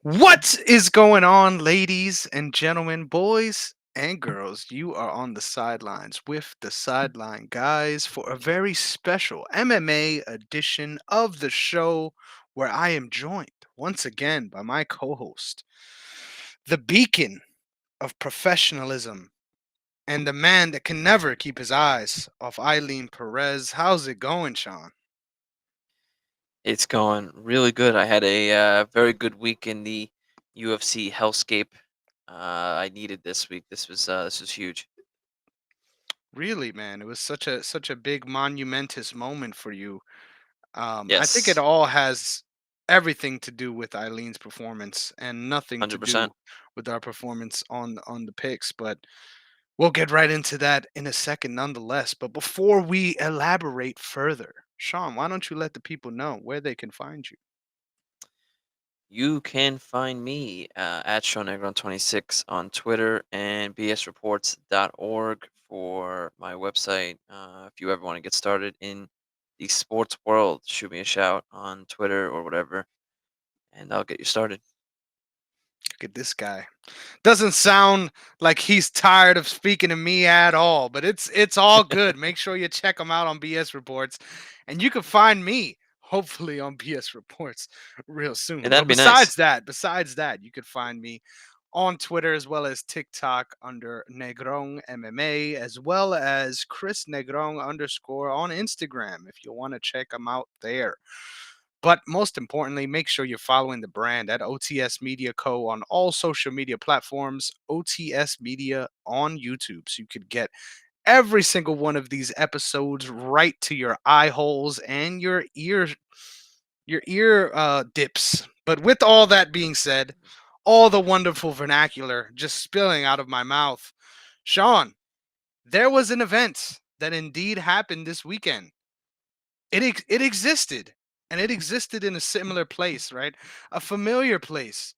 What is going on, ladies and gentlemen, boys and girls? You are on the sidelines with the Sideline Guys for a very special MMA edition of the show where I am joined once again by my co host, the beacon of professionalism, and the man that can never keep his eyes off Eileen Perez. How's it going, Sean? It's going really good. I had a very good week in the UFC Hellscape. I needed this week. This was huge. Really, man, it was such a big monumentous moment for you. I think it Yes, all has everything to do with Eileen's performance and nothing to 100%. do with our performance on the picks. But we'll get right into that in a second, nonetheless. But before we elaborate further, Sean, why don't you let the people know where they can find you? You can find me at SeanEgron26 on Twitter and bsreports.org for my website. If you ever want to get started in the sports world, shoot me a shout on Twitter or whatever, and I'll get you started. Look at this guy. Doesn't sound like he's tired of speaking to me at all, but it's all good. Make sure you check him out on BS Reports, and you can find me hopefully on BS Reports real soon. And But that'd be nice. besides that, you could find me on Twitter as well as TikTok under Negron MMA, as well as Chris Negron underscore on Instagram if you want to check him out there. But most importantly, make sure you're following the brand at OTS Media Co. on all social media platforms, OTS Media on YouTube. So you could get every single one of these episodes right to your eye holes and your ear dips. But with all that being said, all the wonderful vernacular just spilling out of my mouth, Sean, there was an event that indeed happened this weekend. It existed, and it existed in a similar place, right? A familiar place.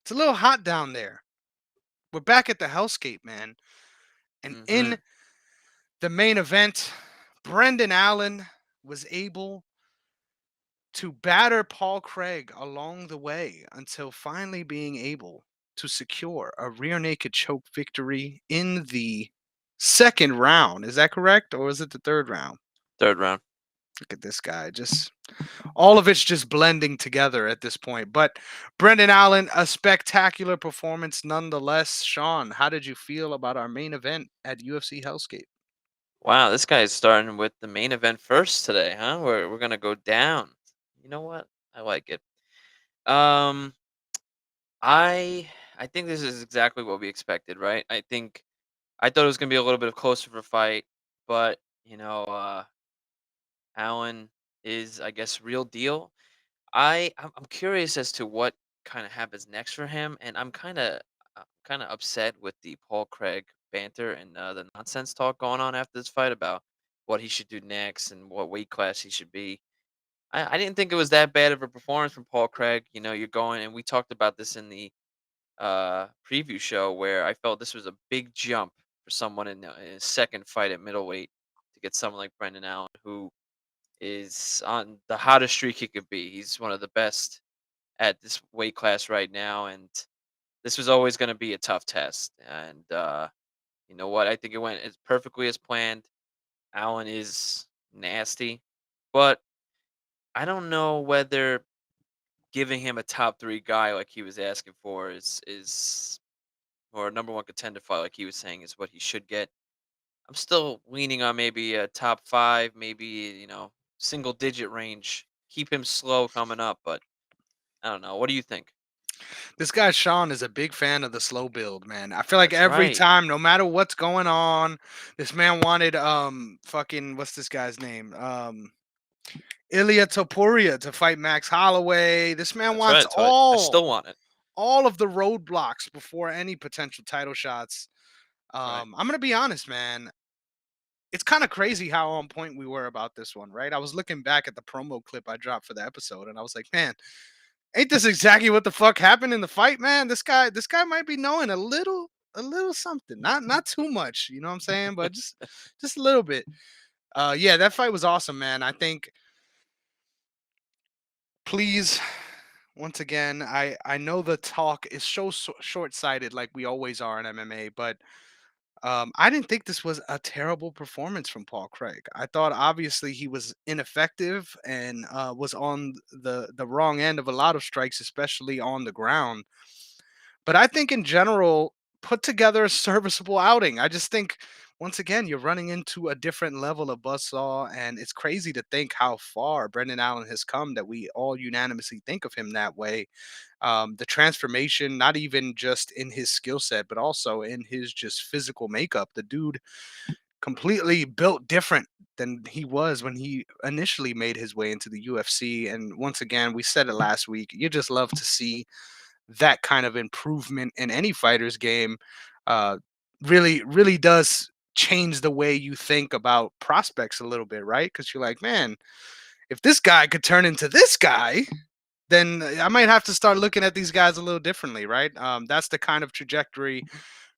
It's a little hot down there. We're back at the Hellscape, man. And Hmm. in the main event, Brendan Allen was able to batter Paul Craig along the way until finally being able to secure a rear naked choke victory in the second round. Is that correct? Or is it the third round? Third round. Look at this guy. Just all of it's just blending together at this point. But Brendan Allen, a spectacular performance nonetheless. Sean, how did you feel about our main event at UFC Hellscape? Wow, this guy is starting with the main event first today, huh? We're gonna go down. You know what? I like it. Um, I think this is exactly what we expected, right? I thought it was gonna be a little bit of closer of a fight, but Allen is, I guess, real deal. I'm curious as to what kind of happens next for him, and I'm kind of upset with the Paul Craig banter and the nonsense talk going on after this fight about what he should do next and what weight class he should be. I didn't think it was that bad of a performance from Paul Craig. You know, you're going, and we talked about this in the preview show where I felt this was a big jump for someone in his second fight at middleweight to get someone like Brendan Allen, who is on the hottest streak he could be. He's one of the best at this weight class right now, and this was always going to be a tough test. And you know what? I think it went as perfectly as planned. Allen is nasty, but I don't know whether giving him a top three guy like he was asking for is or a number one contender fight like he was saying is what he should get. I'm still leaning on maybe a top five, maybe single digit range. Keep him slow coming up, but I don't know. What do you think? This guy Sean is a big fan of the slow build, man. I feel like That's every right. time, no matter what's going on, this man wanted fucking what's this guy's name? Ilya Topuria to fight Max Holloway. This man That's right. wants That's what I still want it. all of the roadblocks before any potential title shots. That's right. I'm gonna be honest, man. It's kind of crazy how on point we were about this one, right? I was looking back at the promo clip I dropped for the episode, and I was like, man, ain't this exactly what the fuck happened in the fight, man? This guy might be knowing a little something. Not too much, you know what I'm saying? But just a little bit. Yeah, that fight was awesome, man. I think please Once again, I know the talk is so short-sighted, like we always are in MMA, but I didn't think this was a terrible performance from Paul Craig. I thought obviously he was ineffective and was on the wrong end of a lot of strikes, especially on the ground. But I think in general, put together a serviceable outing. I just think once again you're running into a different level of buzzsaw, and it's crazy to think how far Brendan Allen has come that we all unanimously think of him that way. The transformation, not even just in his skill set, but also in his just physical makeup. The dude completely built different than he was when he initially made his way into the UFC. And once again, we said it last week, you just love to see that kind of improvement in any fighter's game. Uh, really does change the way you think about prospects a little bit, right? Because you're like, man, if this guy could turn into this guy, then I might have to start looking at these guys a little differently, right? That's the kind of trajectory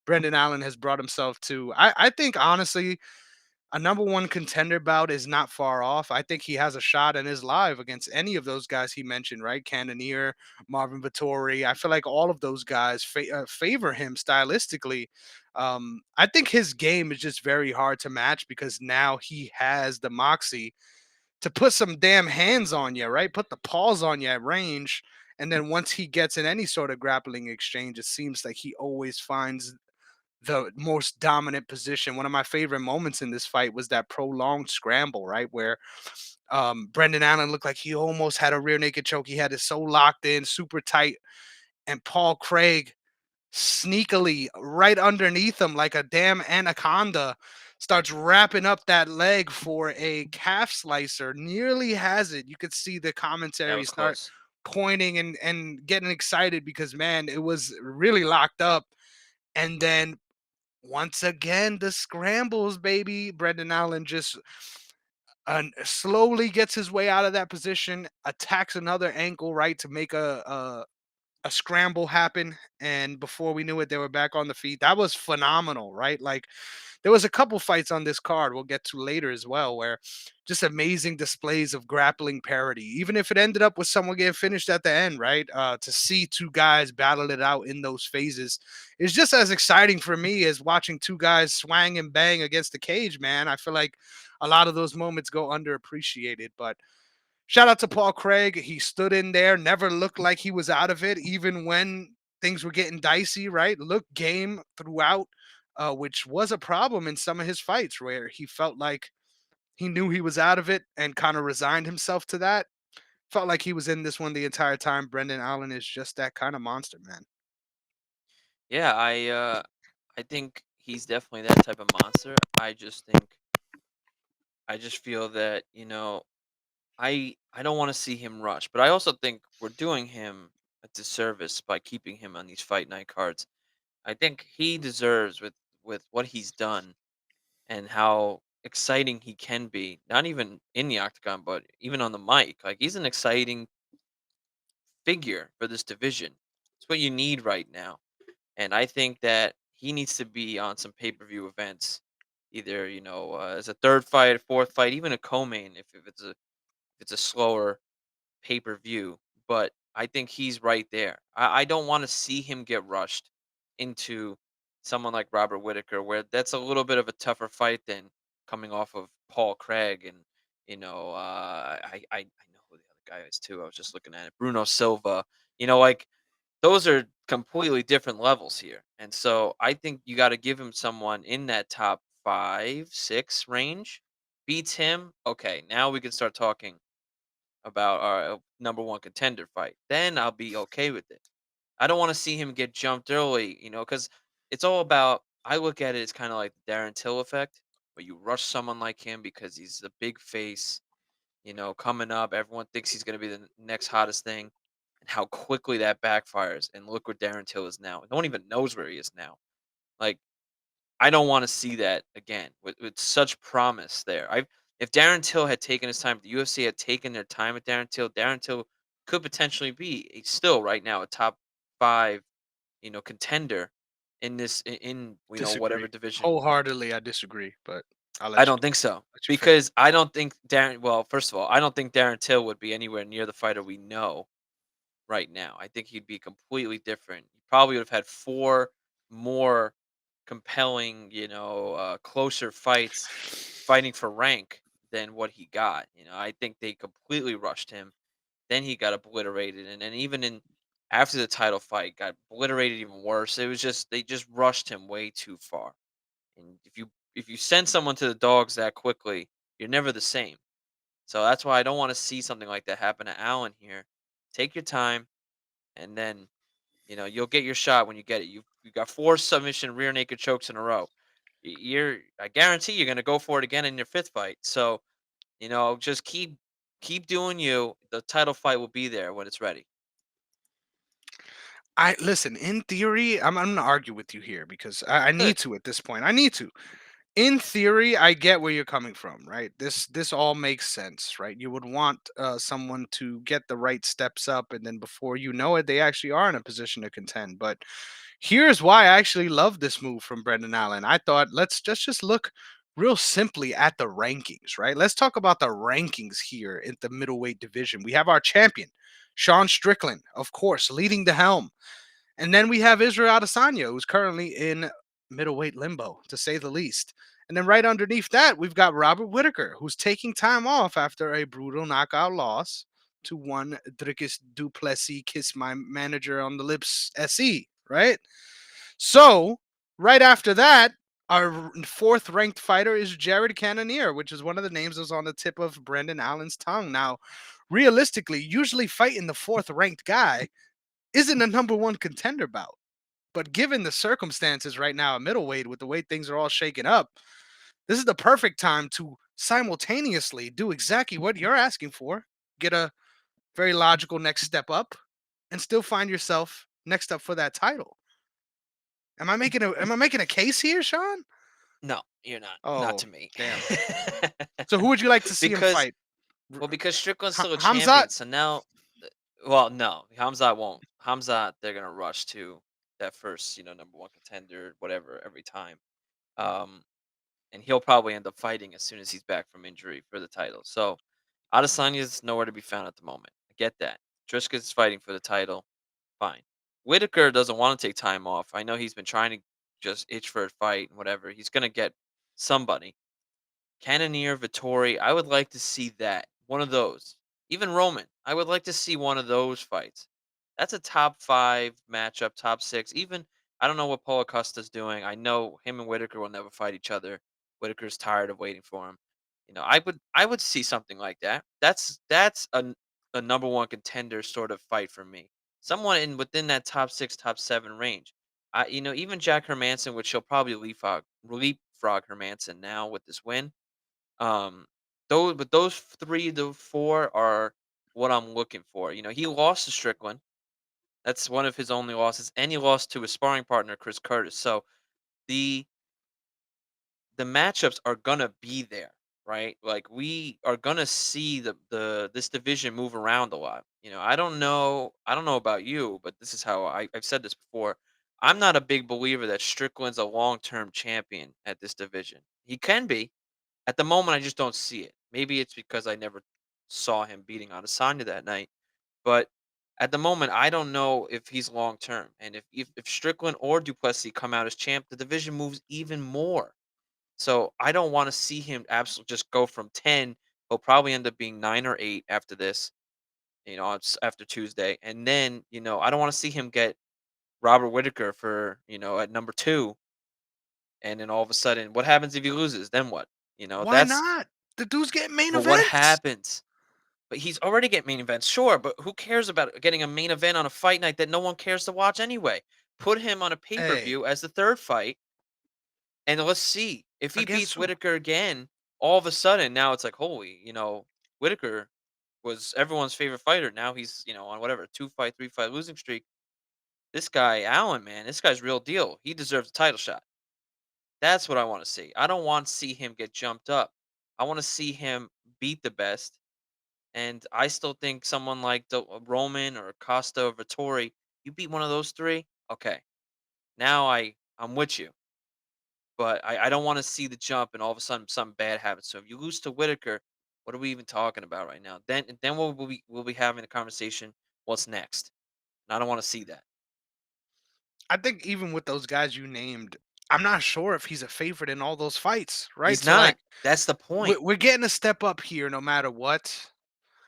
Brendan Allen has brought himself to. I think honestly, a number one contender bout is not far off. I think he has a shot in his live against any of those guys he mentioned, right? Cannonier, Marvin Vittori. I feel like all of those guys favor him stylistically. I think his game is just very hard to match because now he has the moxie to put some damn hands on you, right? Put the paws on you at range. And then once he gets in any sort of grappling exchange, it seems like he always finds the most dominant position. One of my favorite moments in this fight was that prolonged scramble, right? Where Brendan Allen looked like he almost had a rear naked choke. He had it so locked in, super tight. And Paul Craig sneakily right underneath him like a damn anaconda starts wrapping up that leg for a calf slicer, nearly has it. You could see the That commentary was start close. pointing and getting excited because man, it was really locked up. And then once again, the scrambles, baby. Brendan Allen just slowly gets his way out of that position, attacks another ankle, right, to make a scramble happen, and before we knew it they were back on the feet. That was phenomenal, right? Like there was a couple fights on this card we'll get to later as well where just amazing displays of grappling parity, even if it ended up with someone getting finished at the end, right? To see two guys battle it out in those phases is just as exciting for me as watching two guys swang and bang against the cage, man. I feel like a lot of those moments go underappreciated, but shout out to Paul Craig. He stood in there, never looked like he was out of it, even when things were getting dicey, right? Looked game throughout, which was a problem in some of his fights where he felt like he knew he was out of it and kind of resigned himself to that. Felt like he was in this one the entire time. Brendan Allen is just that kind of monster, man. Yeah, I think he's definitely that type of monster. I just feel that, I don't want to see him rush, but I also think we're doing him a disservice by keeping him on these fight night cards. I think he deserves with what he's done and how exciting he can be, not even in the octagon, but even on the mic. Like he's an exciting figure for this division. It's what you need right now. And I think that he needs to be on some pay-per-view events, either, as a third fight, fourth fight, even a co-main if it's a slower pay-per-view, but I think he's right there. I don't want to see him get rushed into someone like Robert Whitaker, where that's a little bit of a tougher fight than coming off of Paul Craig and I know who the other guy is too. I was just looking at it, Bruno Silva. Like those are completely different levels here, and so I think you got to give him someone in that top 5, 6 range. Beats him, okay. Now we can start talking about our number one contender fight. Then I'll be okay with it. I don't want to see him get jumped early, because it's all about. I look at it as kind of like the Darren Till effect, where you rush someone like him because he's a big face, coming up. Everyone thinks he's going to be the next hottest thing, and how quickly that backfires. And look where Darren Till is now. No one even knows where he is now. Like I don't want to see that again with such promise there. If Darren Till had taken his time, if the UFC had taken their time with Darren Till could potentially be still right now a top 5, contender in this in whatever Disagree. division. Wholeheartedly, I disagree, but I'll I let don't think so you finish. because I don't think Darren. Well, first of all, I don't think Darren Till would be anywhere near the fighter we know. right now. I think he'd be completely different. He probably would have had 4 more compelling, closer fights fighting for rank than what he got. I think they completely rushed him. Then he got obliterated, and then even in after the title fight, got obliterated even worse. It was just they just rushed him way too far. And if you send someone to the dogs that quickly, you're never the same. So that's why I don't want to see something like that happen to Allen here. Take your time, and then you'll get your shot when you get it. You got 4 submission rear naked chokes in a row. I guarantee you're gonna go for it again in your fifth fight. So just keep doing you. The title fight will be there when it's ready. I listen. In theory, I'm gonna argue with you here because I Good. need to at this point. I need to. In theory, I get where you're coming from, right? This all makes sense, right? You would want someone to get the right steps up, and then before you know it, they actually are in a position to contend. But here's why I actually love this move from Brendan Allen. I thought let's just look real simply at the rankings, right? Let's talk about the rankings here in the middleweight division. We have our champion, Sean Strickland, of course, leading the helm. And then we have Israel Adesanya, who's currently in middleweight limbo, to say the least. And then right underneath that, we've got Robert Whitaker, who's taking time off after a brutal knockout loss to one Dricus Duplessis, kiss my manager on the lips, SE, right? So, right after that, our fourth ranked fighter is Jared Cannonier, which is one of the names that's on the tip of Brendan Allen's tongue. Now, realistically, usually fighting the fourth ranked guy isn't a number one contender bout. But given the circumstances right now at middleweight, with the way things are all shaken up, this is the perfect time to simultaneously do exactly what you're asking for. Get a very logical next step up and still find yourself next up for that title. Am I making a case here, Sean? No, you're not. Not Oh, to me. damn. So who would you like to see him because fight? because Strickland's still a Hamzat? champion. So now, well, no, Hamzat won't. Hamzat, they're gonna rush to that first, number one contender, whatever, every time. Um, and he'll probably end up fighting as soon as he's back from injury for the title. So Adesanya's nowhere to be found at the moment. I get that. Triska's fighting for the title. Fine. Whitaker doesn't want to take time off. I know he's been trying to just itch for a fight and whatever. He's gonna get somebody. Cannonier, Vittori, I would like to see that. One of those. Even Roman, I would like to see one of those fights. That's a top 5 matchup, top 6. Even I don't know what Paulo Costa's doing. I know him and Whitaker will never fight each other. Whitaker's tired of waiting for him. I would see something like that. That's a number one contender sort of fight for me. Someone in within that top 6, top 7 range. Even Jack Hermanson, which he'll probably leapfrog Hermanson now with this win. um, those 3 to 4 are what I'm looking for. He lost to Strickland. That's one of his only losses, and he lost to his sparring partner, Chris Curtis. So the the matchups are gonna be there, right? Like we are gonna see the this division move around a lot. I don't know about you, but this is how I've said this before. I'm not a big believer that Strickland's a long-term champion at this division. He can be, at the moment, I just don't see it. Maybe it's because I never saw him beating Adesanya that night, but at the moment, I don't know if he's long term. And if Strickland or Duplessis come out as champ, the division moves even more. So I don't want to see him absolutely just go from 10. He'll probably end up being 9 or 8 after this. After Tuesday, and then I don't want to see him get Robert Whitaker for at number 2, and then all of a sudden, what happens if he loses? Then what? Why That's not? The dude's getting main But what events. happens? But he's already getting main events, sure, but who cares about getting a main event on a fight night that no one cares to watch anyway? Put him on a Hey, pay-per-view as the 3rd fight, and let's see. If he against beats who? Whitaker again, all of a sudden, now it's like, holy, Whitaker was everyone's favorite fighter. Now he's, on whatever, 2-fight, 3-fight losing streak. This guy, Allen, man, this guy's real deal. He deserves a title shot. That's what I wanna see. I don't want to see him get jumped up. I wanna see him beat the best. And I still think someone like Roman or Costa or Vittori, you beat one of those 3, okay. Now I'm with you, but I don't want to see the jump and all of a sudden something bad happens. So if you lose to Whitaker, what are we even talking about right now? Then we'll be having a conversation. What's next? and I don't want to see that. I think even with those guys you named, I'm not sure if he's a favorite in all those fights, right? He's So like not. That's the point. we're getting a step up here no matter what.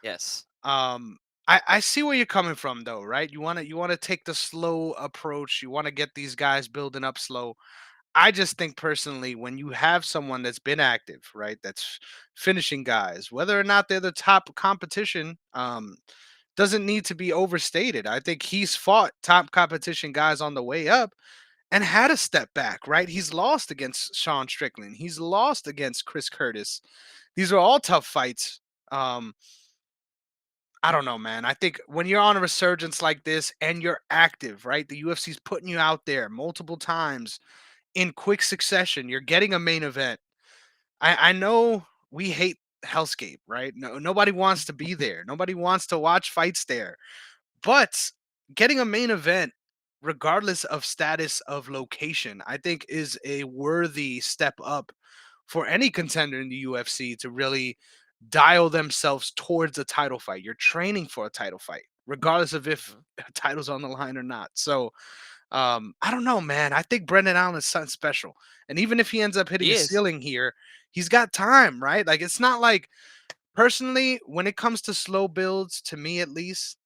Yes. Um, I see where you're coming from though, right? You wanna take the slow approach. You want to get these guys building up slow. I just think personally, when you have someone that's been active, right, that's finishing guys, whether or not they're the top competition, doesn't need to be overstated. I think he's fought top competition guys on the way up and had a step back, right? He's lost against Sean Strickland. He's lost against Chris Curtis. These are all tough fights. Um, I don't know, man. I think when you're on a resurgence like this and you're active, right? The UFC's putting you out there multiple times in quick succession. You're getting a main event. I know we hate Hellscape, right? No, nobody wants to be there. Nobody wants to watch fights there. But getting a main event, regardless of status of location, I think is a worthy step up for any contender in the UFC to really dial themselves towards a title fight. You're training for a title fight, regardless of if Hmm. a title's on the line or not. So I don't know, man. I think Brendan Allen is something special. And even if he ends up hitting He a is. ceiling here, he's got time, right? Like it's not like personally, when it comes to slow builds, to me at least,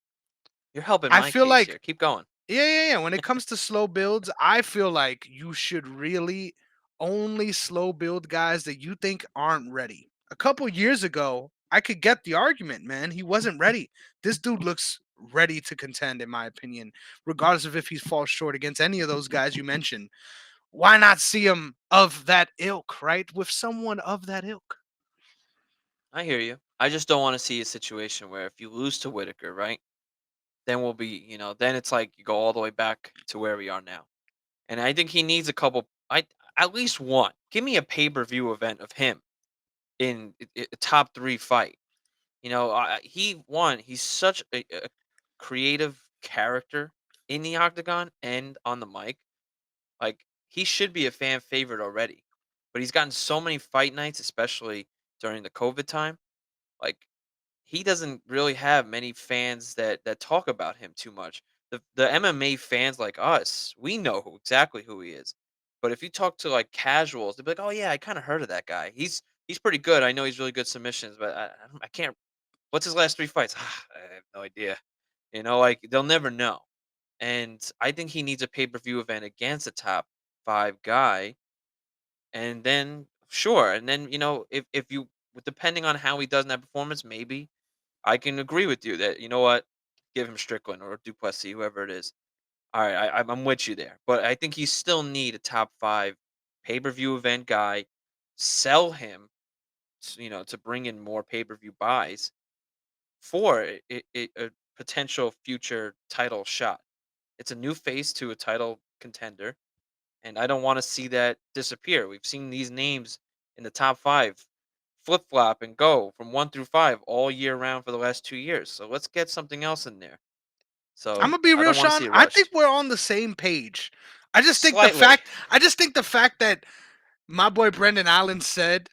You're helping I my feel case like here. Keep going. yeah. When it comes to slow builds, I feel like you should really only slow build guys that you think aren't ready. A couple years ago, I could get the argument, man. He wasn't ready. This dude looks ready to contend, in my opinion, regardless of if he falls short against any of those guys you mentioned. Why not see him of that ilk, right? With someone of that ilk. I hear you. I just don't want to see a situation where if you lose to Whitaker, right, then we'll be, then it's like you go all the way back to where we are now. And I think he needs a couple, at least one. Give me a pay per view event of him in a top three fight. He's such a creative character in the octagon and on the mic. Like, he should be a fan favorite already. But he's gotten so many fight nights, especially during the COVID time. Like, he doesn't really have many fans that talk about him too much. The MMA fans like us, we know exactly who he is. But if you talk to like casuals, they'll be like, "Oh yeah, I kind of heard of that guy. He's pretty good. I know he's really good submissions, but I can't. What's his last three fights? I have no idea. Like they'll never know. And I think he needs a pay per view event against a top five guy, and then sure, and then if you depending on how he does in that performance, maybe I can agree with you that what, give him Strickland or Duplessis, whoever it is. All right, I'm with you there, but I think you still need a top five pay per view event guy. Sell him, to bring in more pay per view buys for a potential future title shot. It's a new face to a title contender, and I don't want to see that disappear. We've seen these names in the top five flip flop and go from 1 through 5 all year round for the last 2 years. So let's get something else in there. I'm So gonna be I real, don't want to Sean. see it I think rushed. we're on the same page. Slightly. I just think the fact that my boy Brendan Allen said,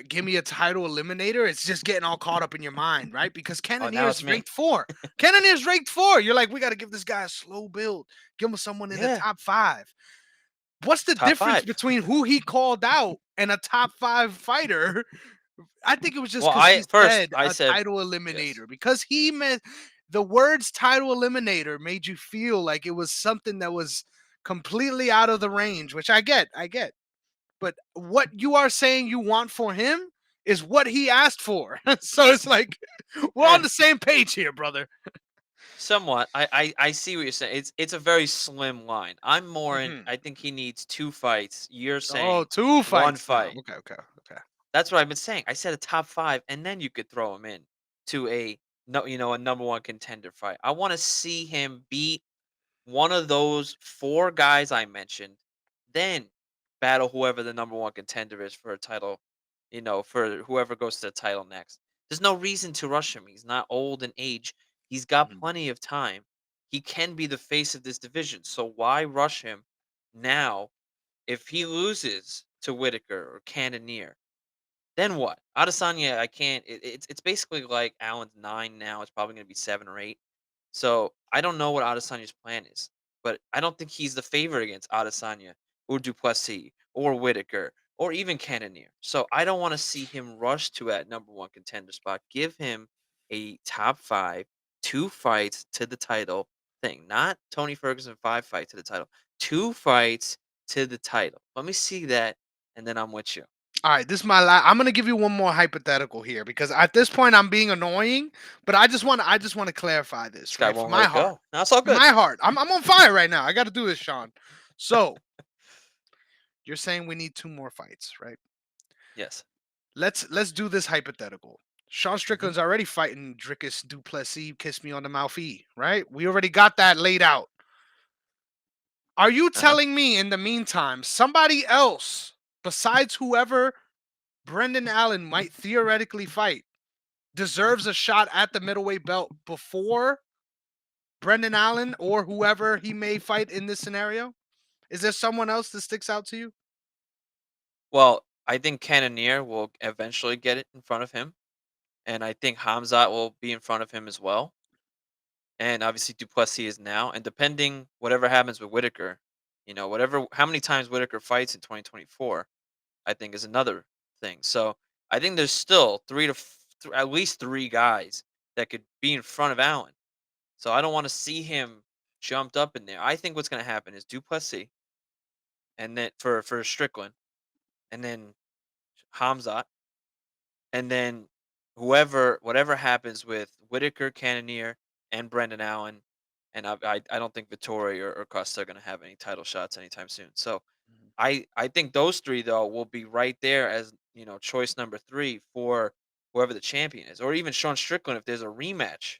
"Give me a title eliminator." It's just getting all caught up in your mind, right? Because Oh, now it's Cannonier's me. ranked 4. Cannonier's ranked 4. You're like, we got to give this guy a slow build. Give him someone in the Yeah. top 5. What's the Top difference five. between who he called out and a top 5 fighter? I think it was just Well, because he said I a said title yes. eliminator. Because he meant the words title eliminator made you feel like it was something that was completely out of the range, which I get. I get. But what you are saying you want for him is what he asked for. So it's like we're on Eh, the same page here, brother. somewhat. I see what you're saying. It's a very slim line. I'm more in. Mhm. I think he needs two fights. You're Oh, saying 2 one fights now. fight. Okay, okay, okay. That's what I've been saying. I said a top five, and then you could throw him in to a no, a number one contender fight. I want to see him beat one of those four guys I mentioned, then battle whoever the number one contender is for a title. For whoever goes to the title next. There's no reason to rush him. He's not old in age. He's got Mhm. plenty of time. He can be the face of this division. So why rush him now if he loses to Whitaker or Cannonier? Then what? Adesanya, I can't. It's basically like Allen's 9 now. It's probably going to be 7 or 8. So I don't know what Adesanya's plan is, but I don't think he's the favorite against Adesanya or Duplessis or Whitaker or even Cannonier. So I don't want to see him rush to that number one contender spot. Give him a top five, 2 fights to the title thing, not Tony Ferguson 5 fights to the title, 2 fights to the title. Let me see that, and then I'm with you. All right, this is my I'm gonna give you one more hypothetical here because at this point I'm being annoying, but I just want to clarify This this guy right from won't let my it heart. go. No, it's all From good. my heart, I'm on fire right now. I got to do this, Sean. So you're saying we need two more fights, right? Yes. Let's do this hypothetical. Sean Hmm. Strickland's already fighting Dricus Duplessis, Kiss Me on the Mouth E, right? We already got that laid out. Are you Uh-huh. telling me in the meantime somebody else besides whoever Brendan Allen might theoretically fight deserves a shot at the middleweight belt before Brendan Allen or whoever he may fight in this scenario? Is there someone else that sticks out to you? Well, I think Cannonier will eventually get it in front of him, and I think Hamzat will be in front of him as well. And obviously Duplessis is now, and depending whatever happens with Whitaker, whatever how many times Whitaker fights in 2024, I think is another thing. So I think there's still at least 3 guys that could be in front of Allen. So I don't want to see him jumped up in there. I think what's going to happen is Duplessis, and then for Strickland, and then Hamzat, and then whatever happens with Whitaker, Cannonier, and Brendan Allen, and I don't think Vittori or Costa are going to have any title shots anytime soon. So I think those 3 though will be right there as, choice number 3 for whoever the champion is, or even Sean Strickland if there's a rematch.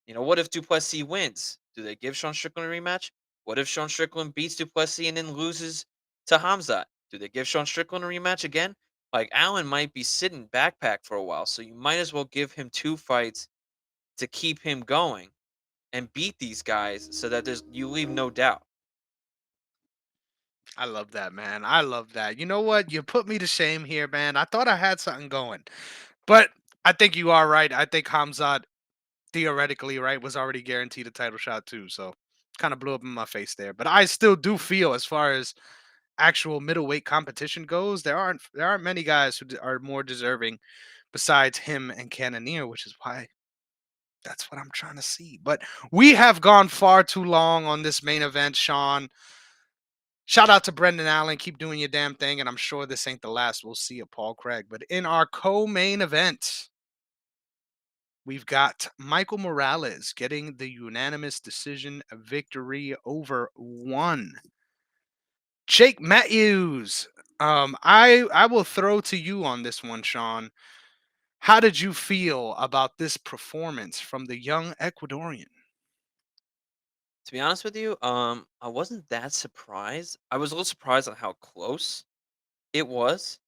What if Duplessis wins? Do they give Sean Strickland a rematch? What if Sean Strickland beats Duplessis and then loses to Hamzat? Do they give Sean Strickland a rematch again? Like Allen might be sitting backpack for a while, so you might as well give him 2 fights to keep him going and beat these guys so that you leave no doubt. I love that, man. I love that. You know what? You put me to shame here, man. I thought I had something going, but I think you are right. I think Hamzat theoretically, right, was already guaranteed a title shot too. So kind of blew up in my face there. But I still do feel, as far as actual middleweight competition goes, there aren't many guys who are more deserving besides him and Cannonier, which is why that's what I'm trying to see. But we have gone far too long on this main event, Sean. Shout out to Brendan Allen. Keep doing your damn thing. And I'm sure this ain't the last we'll see of Paul Craig. But in our co main event, we've got Michael Morales getting the unanimous decision victory over one Jake Matthews. I will throw to you on this one, Sean. How did you feel about this performance from the young Ecuadorian? To be honest with you, I wasn't that surprised. I was a little surprised on how close it was,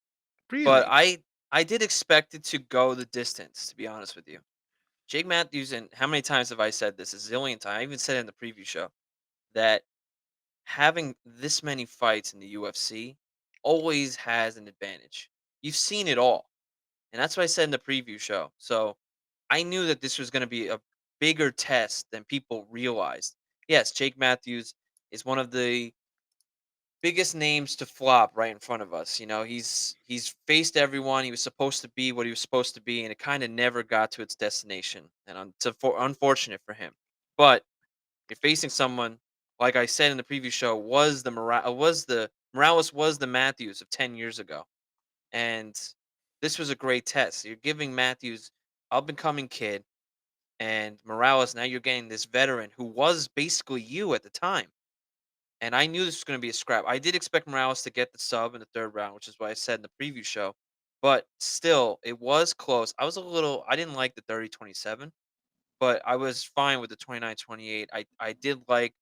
but Really? I did expect it to go the distance. To be honest with you, Jake Matthews, and how many times have I said this? A zillion times. I even said it in the preview show that having this many fights in the UFC always has an advantage. You've seen it all, and that's what I said in the preview show. So I knew that this was going to be a bigger test than people realized. Yes, Jake Matthews is one of the biggest names to flop right in front of us. He's faced everyone. He was supposed to be what he was supposed to be, and it kind of never got to its destination. And unfortunate for him. But you're facing someone, like I said in the previous show, Morales was the Matthews of 10 years ago, and this was a great test. You're giving Matthews up and coming kid, and Morales, now you're getting this veteran who was basically you at the time. And I knew this was going to be a scrap. I did expect Morales to get the sub in the third round, which is what I said in the preview show. But still, it was close. I didn't like the 30-27, but I was fine with the 29-28. I did like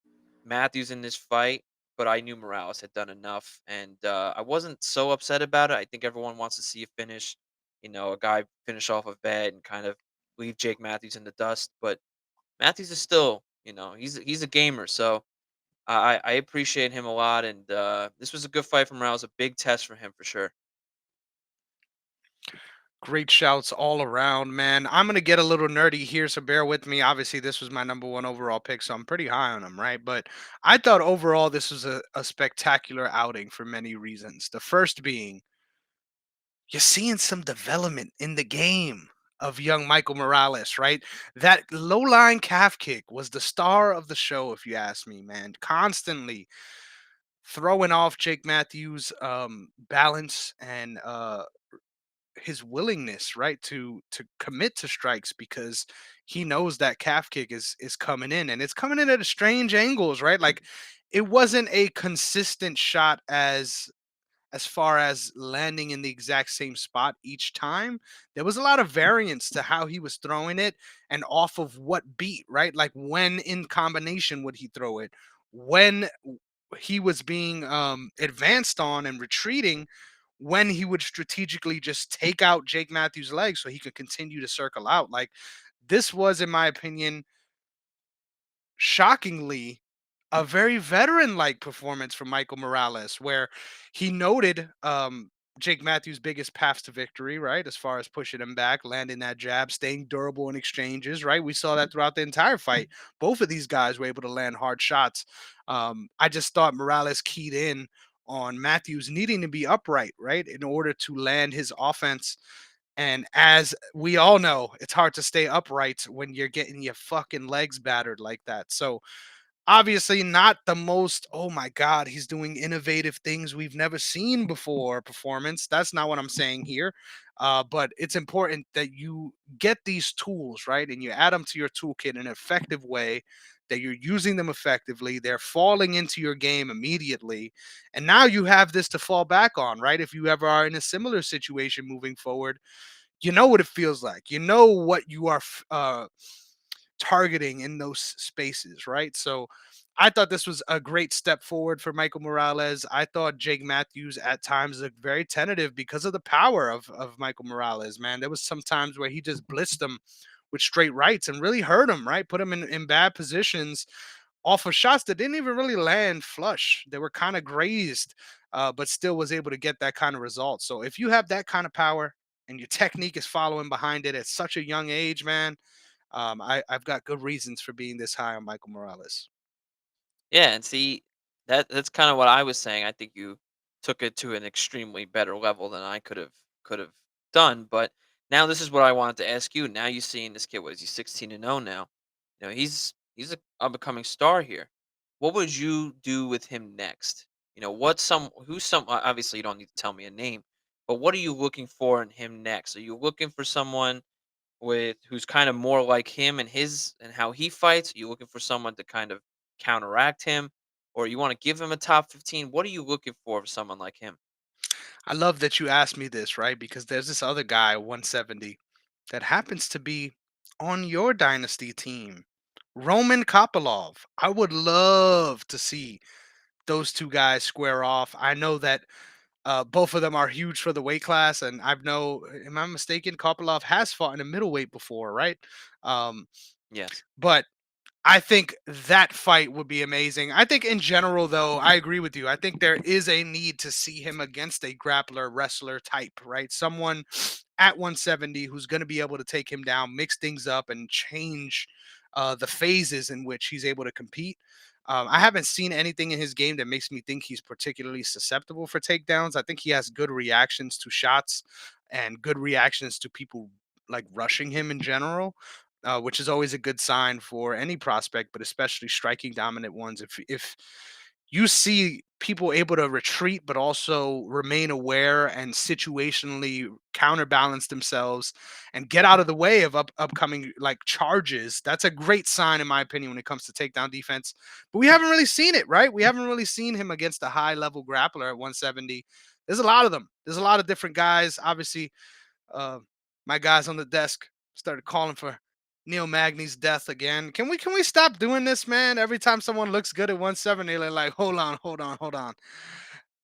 Matthews in this fight, but I knew Morales had done enough. And I wasn't so upset about it. I think everyone wants to see a finish, a guy finish off a vet and kind of leave Jake Matthews in the dust. But Matthews is still, he's a gamer. So I appreciate him a lot, and this was a good fight for Morales, a big test for him for sure. Great shouts all around, man. I'm gonna get a little nerdy here, so bear with me. Obviously, this was my number one overall pick, so I'm pretty high on him, right? But I thought overall this was a spectacular outing for many reasons. The first being you're seeing some development in the game of young Michael Morales, right? That low line calf kick was the star of the show, if you ask me, man. Constantly throwing off Jake Matthews' balance and his willingness, right, to commit to strikes because he knows that calf kick is coming in and it's coming in at strange angles, right? Like it wasn't a consistent shot as far as landing in the exact same spot each time. There was a lot of variance to how he was throwing it and off of what beat, right? Like when in combination would he throw it? When he was being advanced on and retreating, when he would strategically just take out Jake Matthews' legs so he could continue to circle out. Like this was, in my opinion, shockingly a very veteran like performance from Michael Morales, where he noted Jake Matthews' biggest paths to victory, right? As far as pushing him back, landing that jab, staying durable in exchanges, right? We saw that throughout the entire fight. Both of these guys were able to land hard shots. I just thought Morales keyed in on Matthews needing to be upright, right? In order to land his offense. And as we all know, it's hard to stay upright when you're getting your fucking legs battered like that. So obviously not the most, oh my god, he's doing innovative things we've never seen before performance. That's not what I'm saying here. But it's important that you get these tools, right? And you add them to your toolkit in an effective way, that you're using them effectively. They're falling into your game immediately. And now you have this to fall back on, right? If you ever are in a similar situation moving forward, you know what it feels like. You know what you are targeting in those spaces, right? So I thought this was a great step forward for Michael Morales. I thought Jake Matthews at times looked very tentative because of the power of Michael Morales, man. There was some times where he just blitzed him with straight rights and really hurt him, right? Put him in bad positions off of shots that didn't even really land flush. They were kind of grazed, but still was able to get that kind of result. So if you have that kind of power and your technique is following behind it at such a young age, man, I've got good reasons for being this high on Michael Morales. Yeah, and see, that's kind of what I was saying. I think you took it to an extremely better level than I could have done. But now this is what I wanted to ask you. Now you seeing this kid, what is he, 16-0 now? He's a up and coming star here. What would you do with him next? What's some obviously you don't need to tell me a name, but what are you looking for in him next? Are you looking for someone with who's kind of more like him and his and how he fights? Are you looking for someone to kind of counteract him, or you want to give him a top 15? What are you looking for someone like him? I love that you asked me this, right? Because there's this other guy, 170, that happens to be on your dynasty team, Roman Kopylov. I would love to see those two guys square off. I know that both of them are huge for the weight class, and I know, am I mistaken? Kopylov has fought in a middleweight before, right? Um, Yes. but I think that fight would be amazing. I think in general, though, I agree with you. I think there is a need to see him against a grappler, wrestler type, right? Someone at 170 who's going to be able to take him down, mix things up, and change the phases in which he's able to compete. I haven't seen anything in his game that makes me think he's particularly susceptible for takedowns. I think he has good reactions to shots and good reactions to people like rushing him in general, which is always a good sign for any prospect, but especially striking dominant ones. If you see people able to retreat but also remain aware and situationally counterbalance themselves and get out of the way of upcoming like charges, that's a great sign in my opinion when it comes to takedown defense. But we haven't really seen it, right? We haven't really seen him against a high level grappler at 170. There's a lot of them. There's a lot of different guys. Obviously, uh, my guys on the desk started calling for Neil Magny's death again. Can we stop doing this, man? Every time someone looks good at 170, they're like, hold on, hold on, hold on.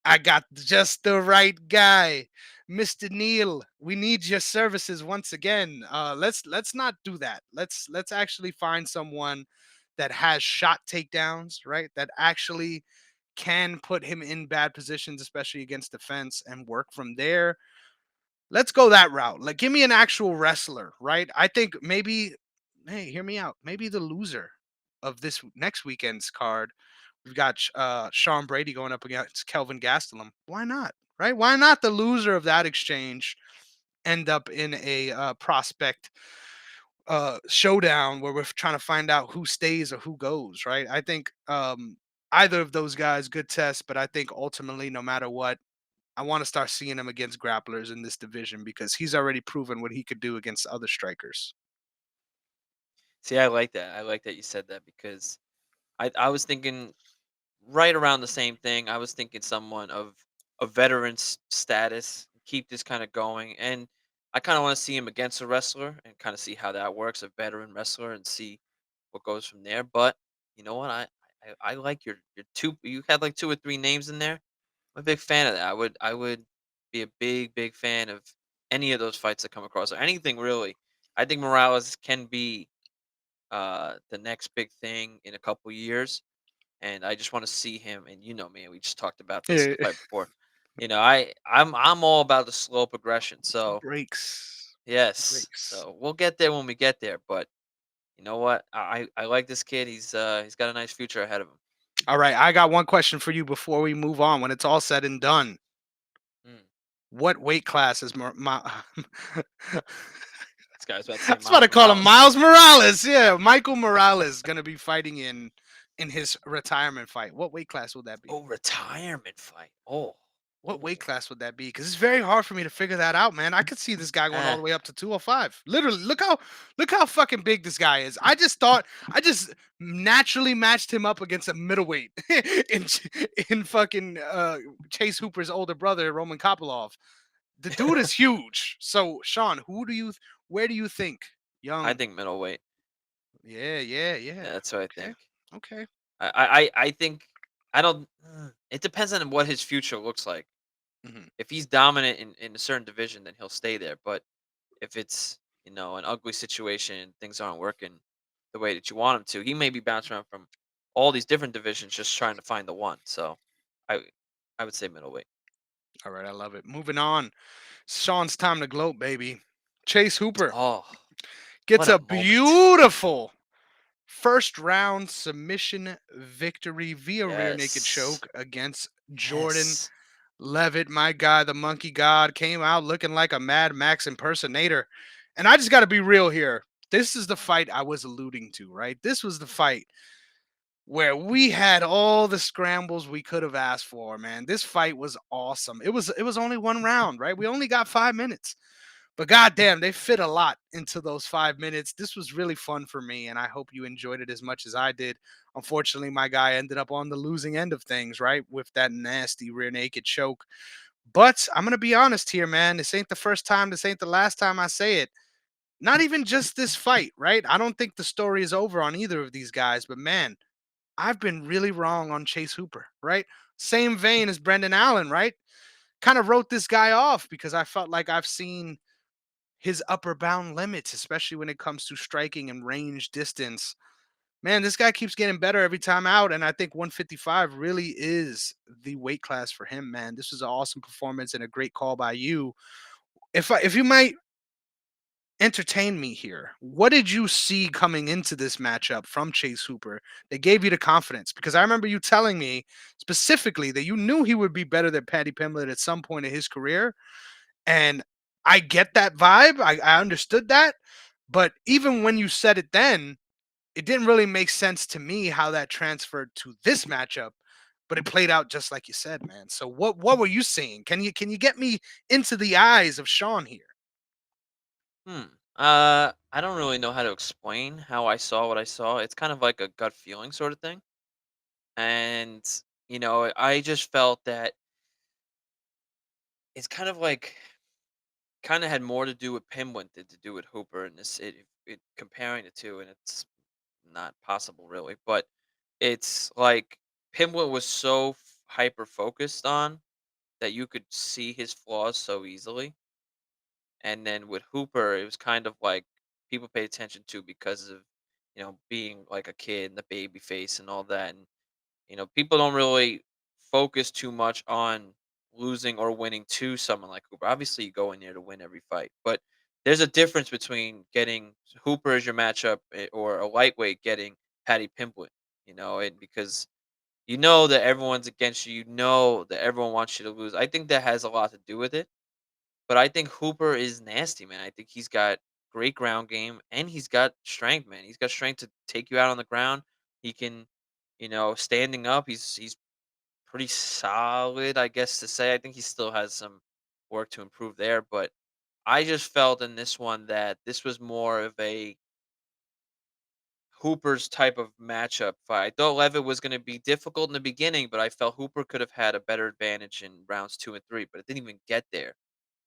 I got just the right guy. Mr. Neil, we need your services once again. Let's not do that. Let's actually find someone that has shot takedowns, right? That actually can put him in bad positions, especially against defense, and work from there. let's go that route. Like, give me an actual wrestler, right? I think maybe, hey, hear me out. Maybe the loser of this next weekend's card, we've got Sean Brady going up against Kelvin Gastelum. Why not? Right? Why not the loser of that exchange end up in a prospect showdown where we're trying to find out who stays or who goes, right? I think either of those guys good tests, but I think ultimately, no matter what, I want to start seeing him against grapplers in this division because he's already proven what he could do against other strikers. See, I like that. I like that you said that because I was thinking right around the same thing. I was thinking someone of a veteran's status, keep this kind of going, and I kind of want to see him against a wrestler and kind of see how that works, a veteran wrestler, and see what goes from there. But you know what? I like your two. You had like two or three names in there. I'm a big fan of that. I would be a big fan of any of those fights that come across or anything really. I think Morales can be the next big thing in a couple years, and I just want to see him. And you know me, we just talked about this in Yeah. the fight before. You know, I'm all about the slow progression. So Breaks. yes, Breaks. so we'll get there when we get there. But you know what? I like this kid. He's got a nice future ahead of him. All right, I got one question for you before we move on. When it's all said and done, Mm. what weight class is This guy's about to I say was about Miles to call him Morales. Miles Morales. Yeah, Michael Morales going to be fighting in his retirement fight. What weight class will that be? Oh, retirement fight. Oh, What weight oh. class would that be? Because it's very hard for me to figure that out, man. I could see this guy going all Eh. the way up to 205. Literally, look how fucking big this guy is. I just naturally matched him up against a middleweight in fucking Chase Hooper's older brother, Roman Kopylov. The dude is huge. So, Sean, where do you think? I Young. think middleweight. Yeah, yeah, Yeah, yeah. that's what I Okay. think. Okay. I think I don't. It depends on what his future looks like. Mhm. If he's dominant in a certain division, then he'll stay there. But if it's an ugly situation and things aren't working the way that you want him to, he may be bouncing around from all these different divisions just trying to find the one. So, I I would say middleweight. All right, I love it. Moving on. Sean's time to gloat, baby. Chase Hooper Oh, gets what a a moment! beautiful first round submission victory via rear naked Yes, choke against Jordan yes. Levitt. My guy, the monkey god, came out looking like a Mad Max impersonator. And I just got to be real here. This is the fight I was alluding to, right? This was the fight where we had all the scrambles we could have asked for, man. This fight was awesome. It was only one round, right? We only got 5 minutes. But goddamn, they fit a lot into those 5 minutes. This was really fun for me, and I hope you enjoyed it as much as I did. Unfortunately, my guy ended up on the losing end of things, right? With that nasty rear naked choke. But I'm gonna be honest here, man. This ain't the first time, this ain't the last time I say it. Not even just this fight, right? I don't think the story is over on either of these guys, but man, I've been really wrong on Chase Hooper, right? Same vein as Brendan Allen, right? Kind of wrote this guy off because I felt like I've seen his upper bound limits, especially when it comes to striking and range distance. Man, this guy keeps getting better every time out, and I think 155 really is the weight class for him, man. This was an awesome performance and a great call by you. If you might entertain me here, what did you see coming into this matchup from Chase Hooper that gave you the confidence? Because I remember you telling me specifically that you knew he would be better than Paddy Pimblett at some point in his career, and I get that vibe. I understood that. But even when you said it then, it didn't really make sense to me how that transferred to this matchup. But it played out just like you said, man. So what were you seeing? Can you get me into the eyes of Sean here? Hmm. I don't really know how to explain how I saw what I saw. It's kind of like a gut feeling sort of thing. And, I just felt that it's kind of like kind of had more to do with Pimwin than to do with Hooper and it comparing the two, and it's not possible really. But it's like Pimwin was so hyper focused on that you could see his flaws so easily. And then with Hooper, it was kind of like people paid attention to because of, being like a kid and the baby face and all that. And, people don't really focus too much on losing or winning to someone like Hooper. Obviously, you go in there to win every fight, but there's a difference between getting Hooper as your matchup or a lightweight getting Paddy Pimblett, and because you know that everyone's against you, you know that everyone wants you to lose. I think that has a lot to do with it. But I think Hooper is nasty, man. I think he's got great ground game and he's got strength, man. He's got strength to take you out on the ground. He can, standing up, he's pretty solid, I guess to say. I think he still has some work to improve there, but I just felt in this one that this was more of a Hooper's type of matchup fight. I thought Levitt was going to be difficult in the beginning, but I felt Hooper could have had a better advantage in rounds 2 and 3, but it didn't even get there.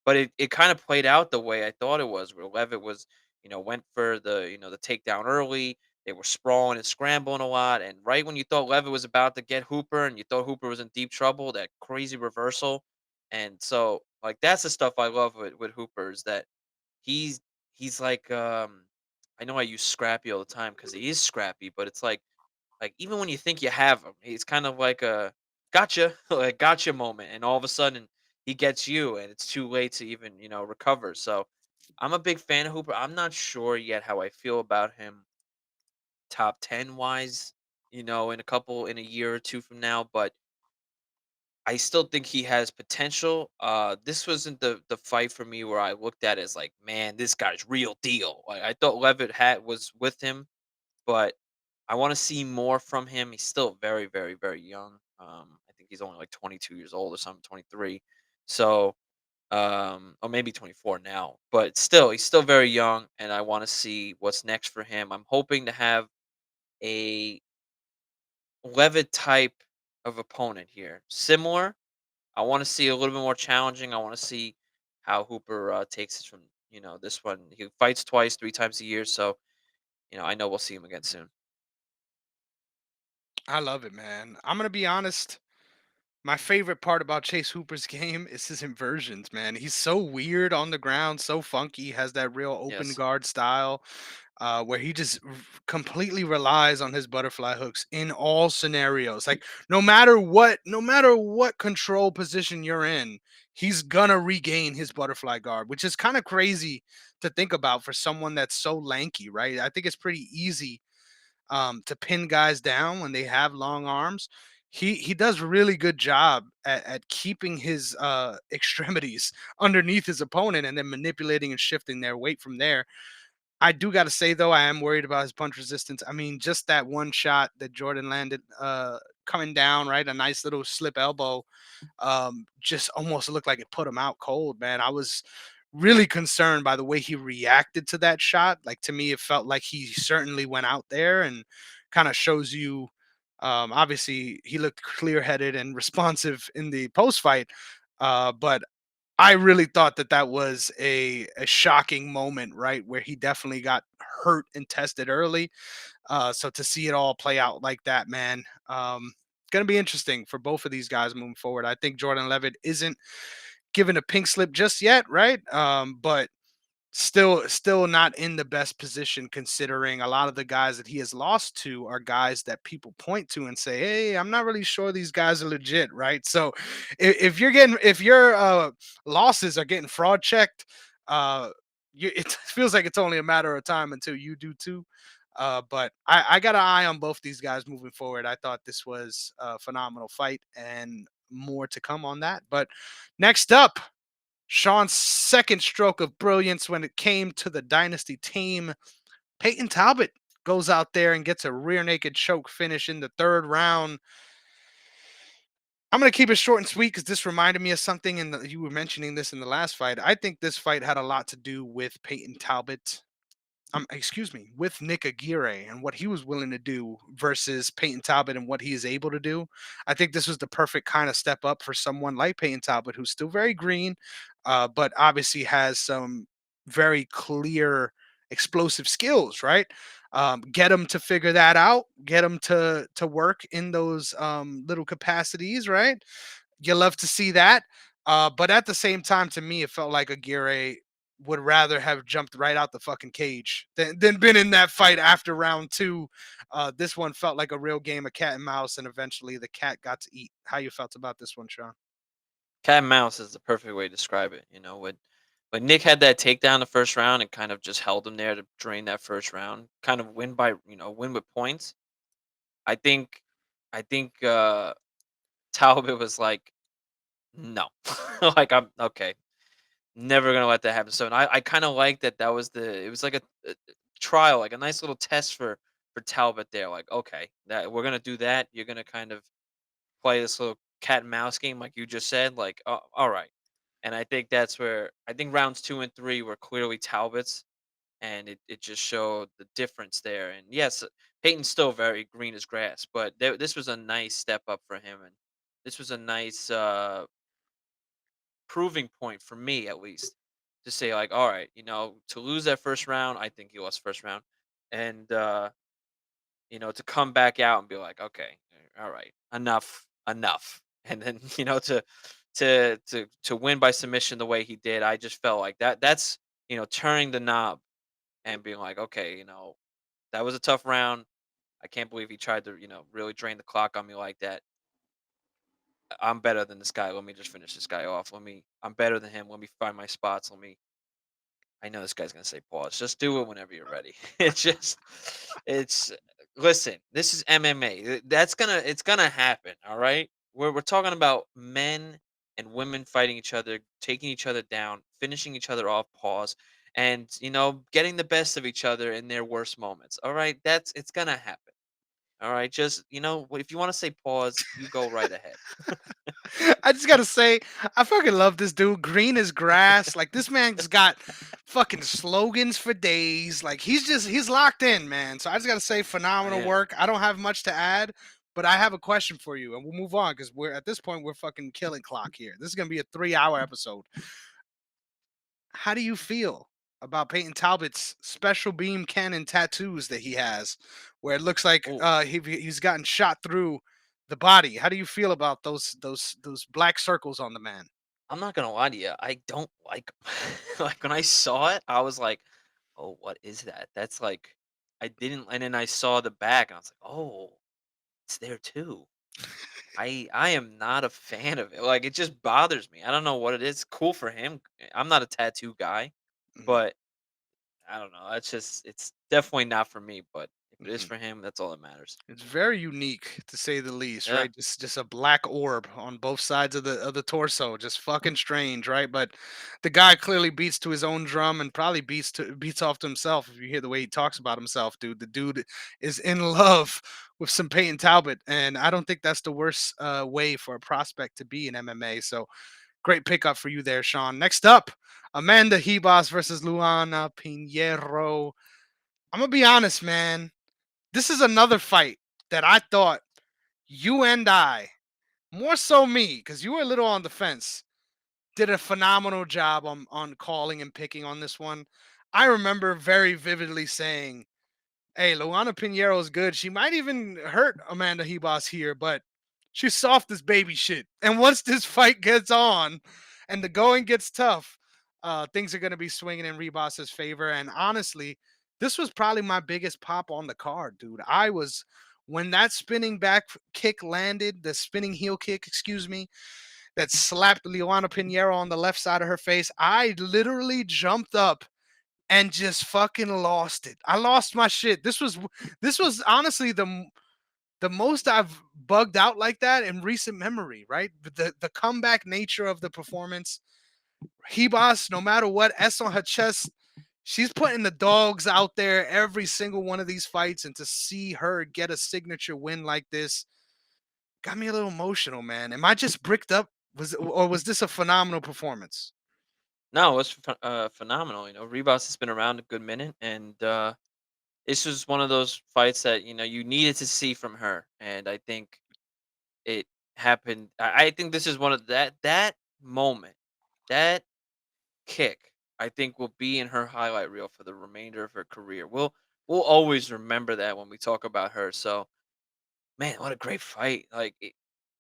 But it kind of played out the way I thought it was, where Levitt was, went for the takedown early. They were sprawling and scrambling a lot. And right when you thought Levitt was about to get Hooper and you thought Hooper was in deep trouble, that crazy reversal. And so like that's the stuff I love with Hooper is that he's he's like I know I use scrappy all the time because he is scrappy, but it's like even when you think you have him, he's kind of like a gotcha, like gotcha moment, and all of a sudden he gets you, and it's too late to even recover. So I'm a big fan of Hooper. I'm not sure yet how I feel about him top 10 wise, in a year or two from now, but I still think he has potential. This wasn't the fight for me where I looked at it as like, man, this guy's real deal. Like I thought Levitt had was with him, but I want to see more from him. He's still very, very, very young. I think he's only like 22 years old or something, 23. So, or maybe 24 now, but still, he's still very young, and I want to see what's next for him. I'm hoping to have a Levitt type of opponent here, similar. I want to see a little bit more challenging. I want to see how Hooper takes it from this one. He fights twice, 3 times a year, so I know we'll see him again soon. I love it, man. I'm gonna be honest. My favorite part about Chase Hooper's game is his inversions, man. He's so weird on the ground, so funky, has that real open Yes. guard style, where he just completely relies on his butterfly hooks in all scenarios. Like no matter what control position you're in, he's gonna regain his butterfly guard, which is kind of crazy to think about for someone that's so lanky, right? I think it's pretty easy to pin guys down when they have long arms. He does really good job at keeping his extremities underneath his opponent and then manipulating and shifting their weight from there. I do got to say though, I am worried about his punch resistance. I mean, just that one shot that Jordan landed coming down, right, a nice little slip elbow, just almost looked like it put him out cold, man. I was really concerned by the way he reacted to that shot. Like to me, it felt like he certainly went out there and kind of shows you. Obviously, he looked clear-headed and responsive in the post-fight, but I really thought that that was a shocking moment, right, where he definitely got hurt and tested early. So to see it all play out like that, man, going to be interesting for both of these guys moving forward. I think Jordan Levitt isn't given a pink slip just yet, right? But still not in the best position considering a lot of the guys that he has lost to are guys that people point to and say, hey, I'm not really sure these guys are legit, right? So if your losses are getting fraud checked, it feels like it's only a matter of time until you do too. But I got an eye on both these guys moving forward. I thought this was a phenomenal fight and more to come on that. But next up, Sean's second stroke of brilliance when it came to the Dynasty team. Peyton Talbot goes out there and gets a rear naked choke finish in the third round. I'm going to keep it short and sweet because this reminded me of something, and you were mentioning this in the last fight. I think this fight had a lot to do with Peyton Talbot, excuse me, with Nick Aguirre and what he was willing to do versus Peyton Talbot and what he is able to do. I think this was the perfect kind of step up for someone like Peyton Talbot, who's still very green, but obviously has some very clear explosive skills, right? Get him to figure that out, get him to work in those little capacities, right? You love to see that. But at the same time, to me, it felt like Aguirre would rather have jumped right out the fucking cage than been in that fight after round two. This one felt like a real game of cat and mouse, and eventually the cat got to eat. How you felt about this one, Sean? Cat and mouse is the perfect way to describe it. When Nick had that takedown the first round and kind of just held him there to drain that first round, kind of win by win with points. I think, Talbot was like, no, like I'm okay, never gonna let that happen. So and I kind of like that. That was the it was like a trial, like a nice little test for Talbot there. Like okay, that we're gonna do that. You're gonna kind of play this little cat and mouse game, like you just said. Like all right. And I think that's where I think rounds 2 and 3 were clearly Talbot's, and it just showed the difference there. And yes, Peyton's still very green as grass, but this was a nice step up for him, and this was a nice proving point for me, at least, to say like, all right, to lose that first round, I think he lost first round, and to come back out and be like, okay, all right, enough, enough, and then to win by submission the way he did, I just felt like that's turning the knob and being like, okay, that was a tough round. I can't believe he tried to really drain the clock on me like that. I'm better than this guy. Let me just finish this guy off. I'm better than him. Let me find my spots. I know this guy's gonna say pause. Just do it whenever you're ready. It's listen. This is MMA. It's gonna happen. All right. We're talking about men and women fighting each other, taking each other down, finishing each other off. Pause, and getting the best of each other in their worst moments. All right. It's gonna happen. All right. Just if you want to say pause, you go right ahead. I just gotta say, I fucking love this dude. Green as grass. Like this man's got fucking slogans for days. Like he's locked in, man. So I just gotta say, I phenomenal am. work. I don't have much to add, but I have a question for you, and we'll move on because we're at this point we're fucking killing clock here. This is gonna be a 3 hour episode. How do you feel about Peyton Talbot's special beam cannon tattoos that he has, where it looks like Oh, he's gotten shot through the body? How do you feel about those black circles on the man? I'm not gonna lie to you. I don't like 'em. Like when I saw it, I was like, "Oh, what is that?" That's like I didn't, and then I saw the back, and I was like, "Oh, it's there too." I am not a fan of it. Like it just bothers me. I don't know what it is. Cool for him. I'm not a tattoo guy, Mhm, but I don't know. It's definitely not for me. But if it is mhm. for him, that's all that matters. It's very unique to say the least, Yeah. right? Just a black orb on both sides of the torso, just fucking strange, right? But the guy clearly beats to his own drum and probably beats off to himself. If you hear the way he talks about himself, dude, the dude is in love with some Peyton Talbot, and I don't think that's the worst way for a prospect to be in MMA. So great pickup for you there, Sean. Next up, Amanda Hebos versus Luana Pinheiro. I'm gonna be honest, man. This is another fight that I thought you and I, more so me, because you were a little on the fence, did a phenomenal job on calling and picking on this one. I remember very vividly saying, "Hey, Luana Pinheiro is good. She might even hurt Amanda Hebos here, but she's soft as baby shit. And once this fight gets on, and the going gets tough, things are going to be swinging in Rebos's favor. And honestly, this was probably my biggest pop on the card, dude. I was when that spinning back kick landed, the spinning heel kick, excuse me, that slapped Luana Pinheiro on the left side of her face. I literally jumped up and just fucking lost it. I lost my shit. This was honestly the most I've bugged out like that in recent memory, right? The comeback nature of the performance. Hebos, no matter what, S on her chest, she's putting the dogs out there every single one of these fights, and to see her get a signature win like this got me a little emotional, man. Am I just bricked up? Was this a phenomenal performance? No, it was phenomenal. Rebus has been around a good minute, and this was one of those fights that you needed to see from her, and I think it happened. I think this is one of that moment, that kick. I think will be in her highlight reel for the remainder of her career. We'll always remember that when we talk about her. So, man, what a great fight! Like it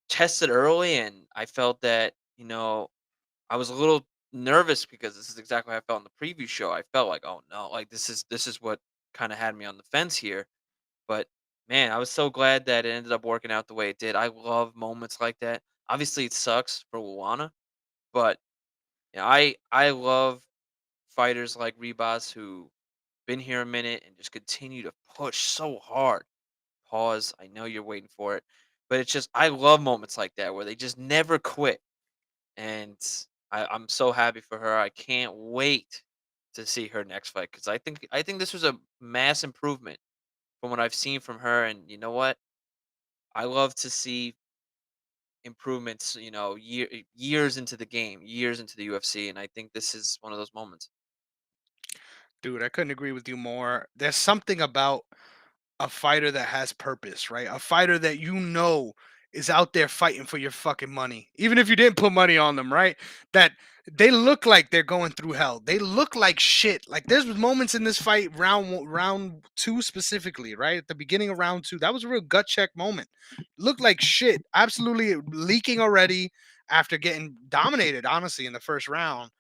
tested early, and I felt that I was a little nervous because this is exactly how I felt in the preview show. I felt like, oh no, like this is what kind of had me on the fence here. But man, I was so glad that it ended up working out the way it did. I love moments like that. Obviously, it sucks for Luana, But I love fighters like Rebus who been here a minute and just continue to push so hard. Pause. I know you're waiting for it, but it's just I love moments like that where they just never quit, and I'm so happy for her. I can't wait to see her next fight because I think this was a mass improvement from what I've seen from her. And you know what? I love to see improvements. Years into the game, years into the UFC, and I think this is one of those moments. Dude, I couldn't agree with you more. There's something about a fighter that has purpose, right? A fighter that is out there fighting for your fucking money. Even if you didn't put money on them, right? That they look like they're going through hell. They look like shit. Like there's moments in this fight, round two specifically, right? At the beginning of round two, that was a real gut check moment. Looked like shit. Absolutely leaking already after getting dominated, honestly, in the first round.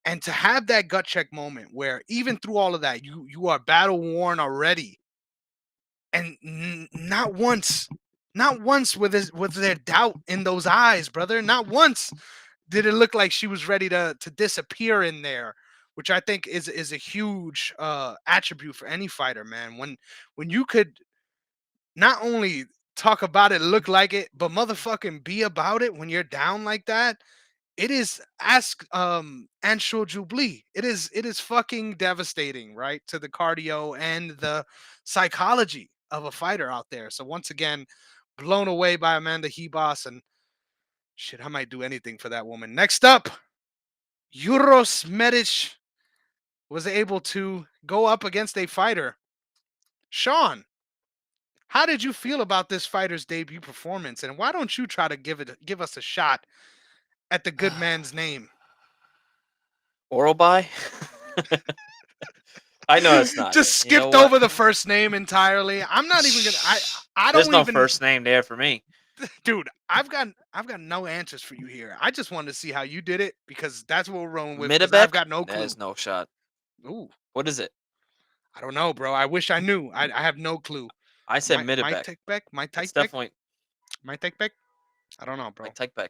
And to have that gut check moment where even through all of that, you are battle worn already, and not once was there doubt in those eyes, brother. Not once did it look like she was ready to disappear in there, which I think is a huge attribute for any fighter, man. When you could not only talk about it, look like it, but motherfucking be about it when you're down like that. It is ask Anshul Jubli. It is fucking devastating, right? To the cardio and the psychology of a fighter out there. So once again, blown away by Amanda Hebos, and shit, I might do anything for that woman. Next up, Euros Medic was able to go up against a fighter. Sean, how did you feel about this fighter's debut performance? And why don't you try to give us a shot at the good man's name? Oral by? I know that's not Just it. You know skipped what? over the first name entirely. I'm not even gonna. I There's don't no even, first name there for me. dude. I've got no answers for you here. I just wanted to see how you did it because that's what we're rolling with. Because I've Midabek? got no clue. There's no shot. Ooh, What is it? I don't know, bro. I wish I knew. I have no clue. I said My Midabek. take back. My It's take back. definitely My take back. I don't know, bro. Mike Tykeback.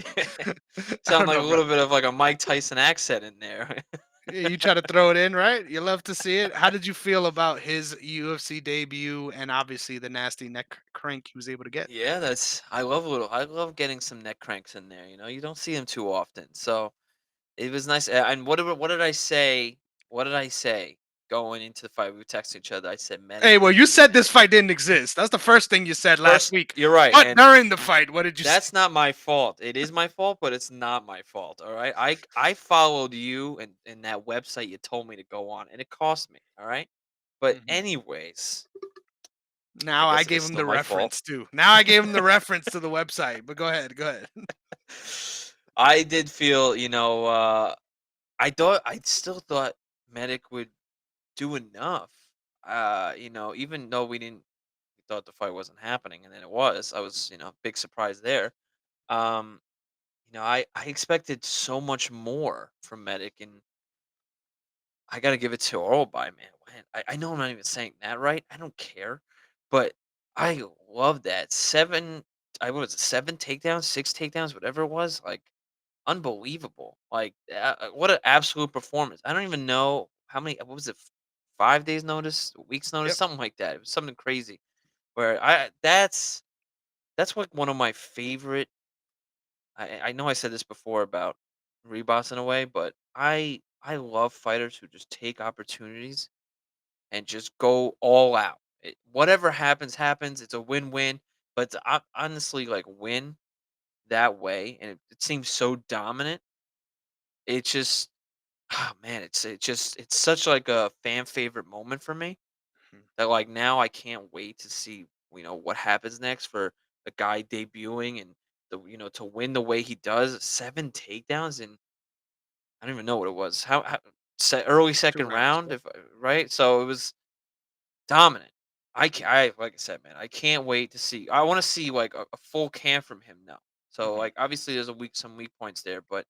I Sound don't like a know, bro. little bit of like a Mike Tyson accent in there. Yeah, you try to throw it in, right? You love to see it. How did you feel about his UFC debut and obviously the nasty neck crank he was able to get? Yeah, I love getting some neck cranks in there. You don't see them too often. So it was nice. And what did I say? What did I say going into the fight? We were texting each other. I said Medic Hey, would well, you do said this Medic. fight didn't exist. That's the first thing you said last First, week. you're right. But And during the fight, what did you say? that's not my fault. It is my fault, but it's not my fault. All right. I followed you and that website you told me to go on, and it cost me. All right. But Mhm. anyways, I Now I guess it gave is him still the my fault. reference too. Now I gave him the reference to the website. But go ahead, go ahead. I did feel, I still thought Medic would do enough. Even though we thought the fight wasn't happening, and then it was. I was, big surprise there. Um, I expected so much more from Medic, and I gotta give it to Orlby, man. I know I'm not even saying that right. I don't care, but I love that what was it, 7 takedowns, 6 takedowns, whatever it was. Like unbelievable. Like what an absolute performance. I don't even know how many. What was it? 5 days notice, a week's notice, Yep. something like that. It was something crazy. Where that's like one of my favorite. I know I said this before about Rebus in a way, but I love fighters who just take opportunities and just go all out. Whatever happens, happens. It's a win-win. But to honestly, like win that way, and it seems so dominant. It just, oh man, it's such like a fan favorite moment for me Mhm. that like now I can't wait to see what happens next for a guy debuting and to win the way he does 7 takedowns and I don't even know what it was how early Two second rounds. round Yep. if right so it was dominant. I like I said, man, I can't wait to see. I want to see like a full camp from him now. So Mhm. like obviously there's some weak points there, but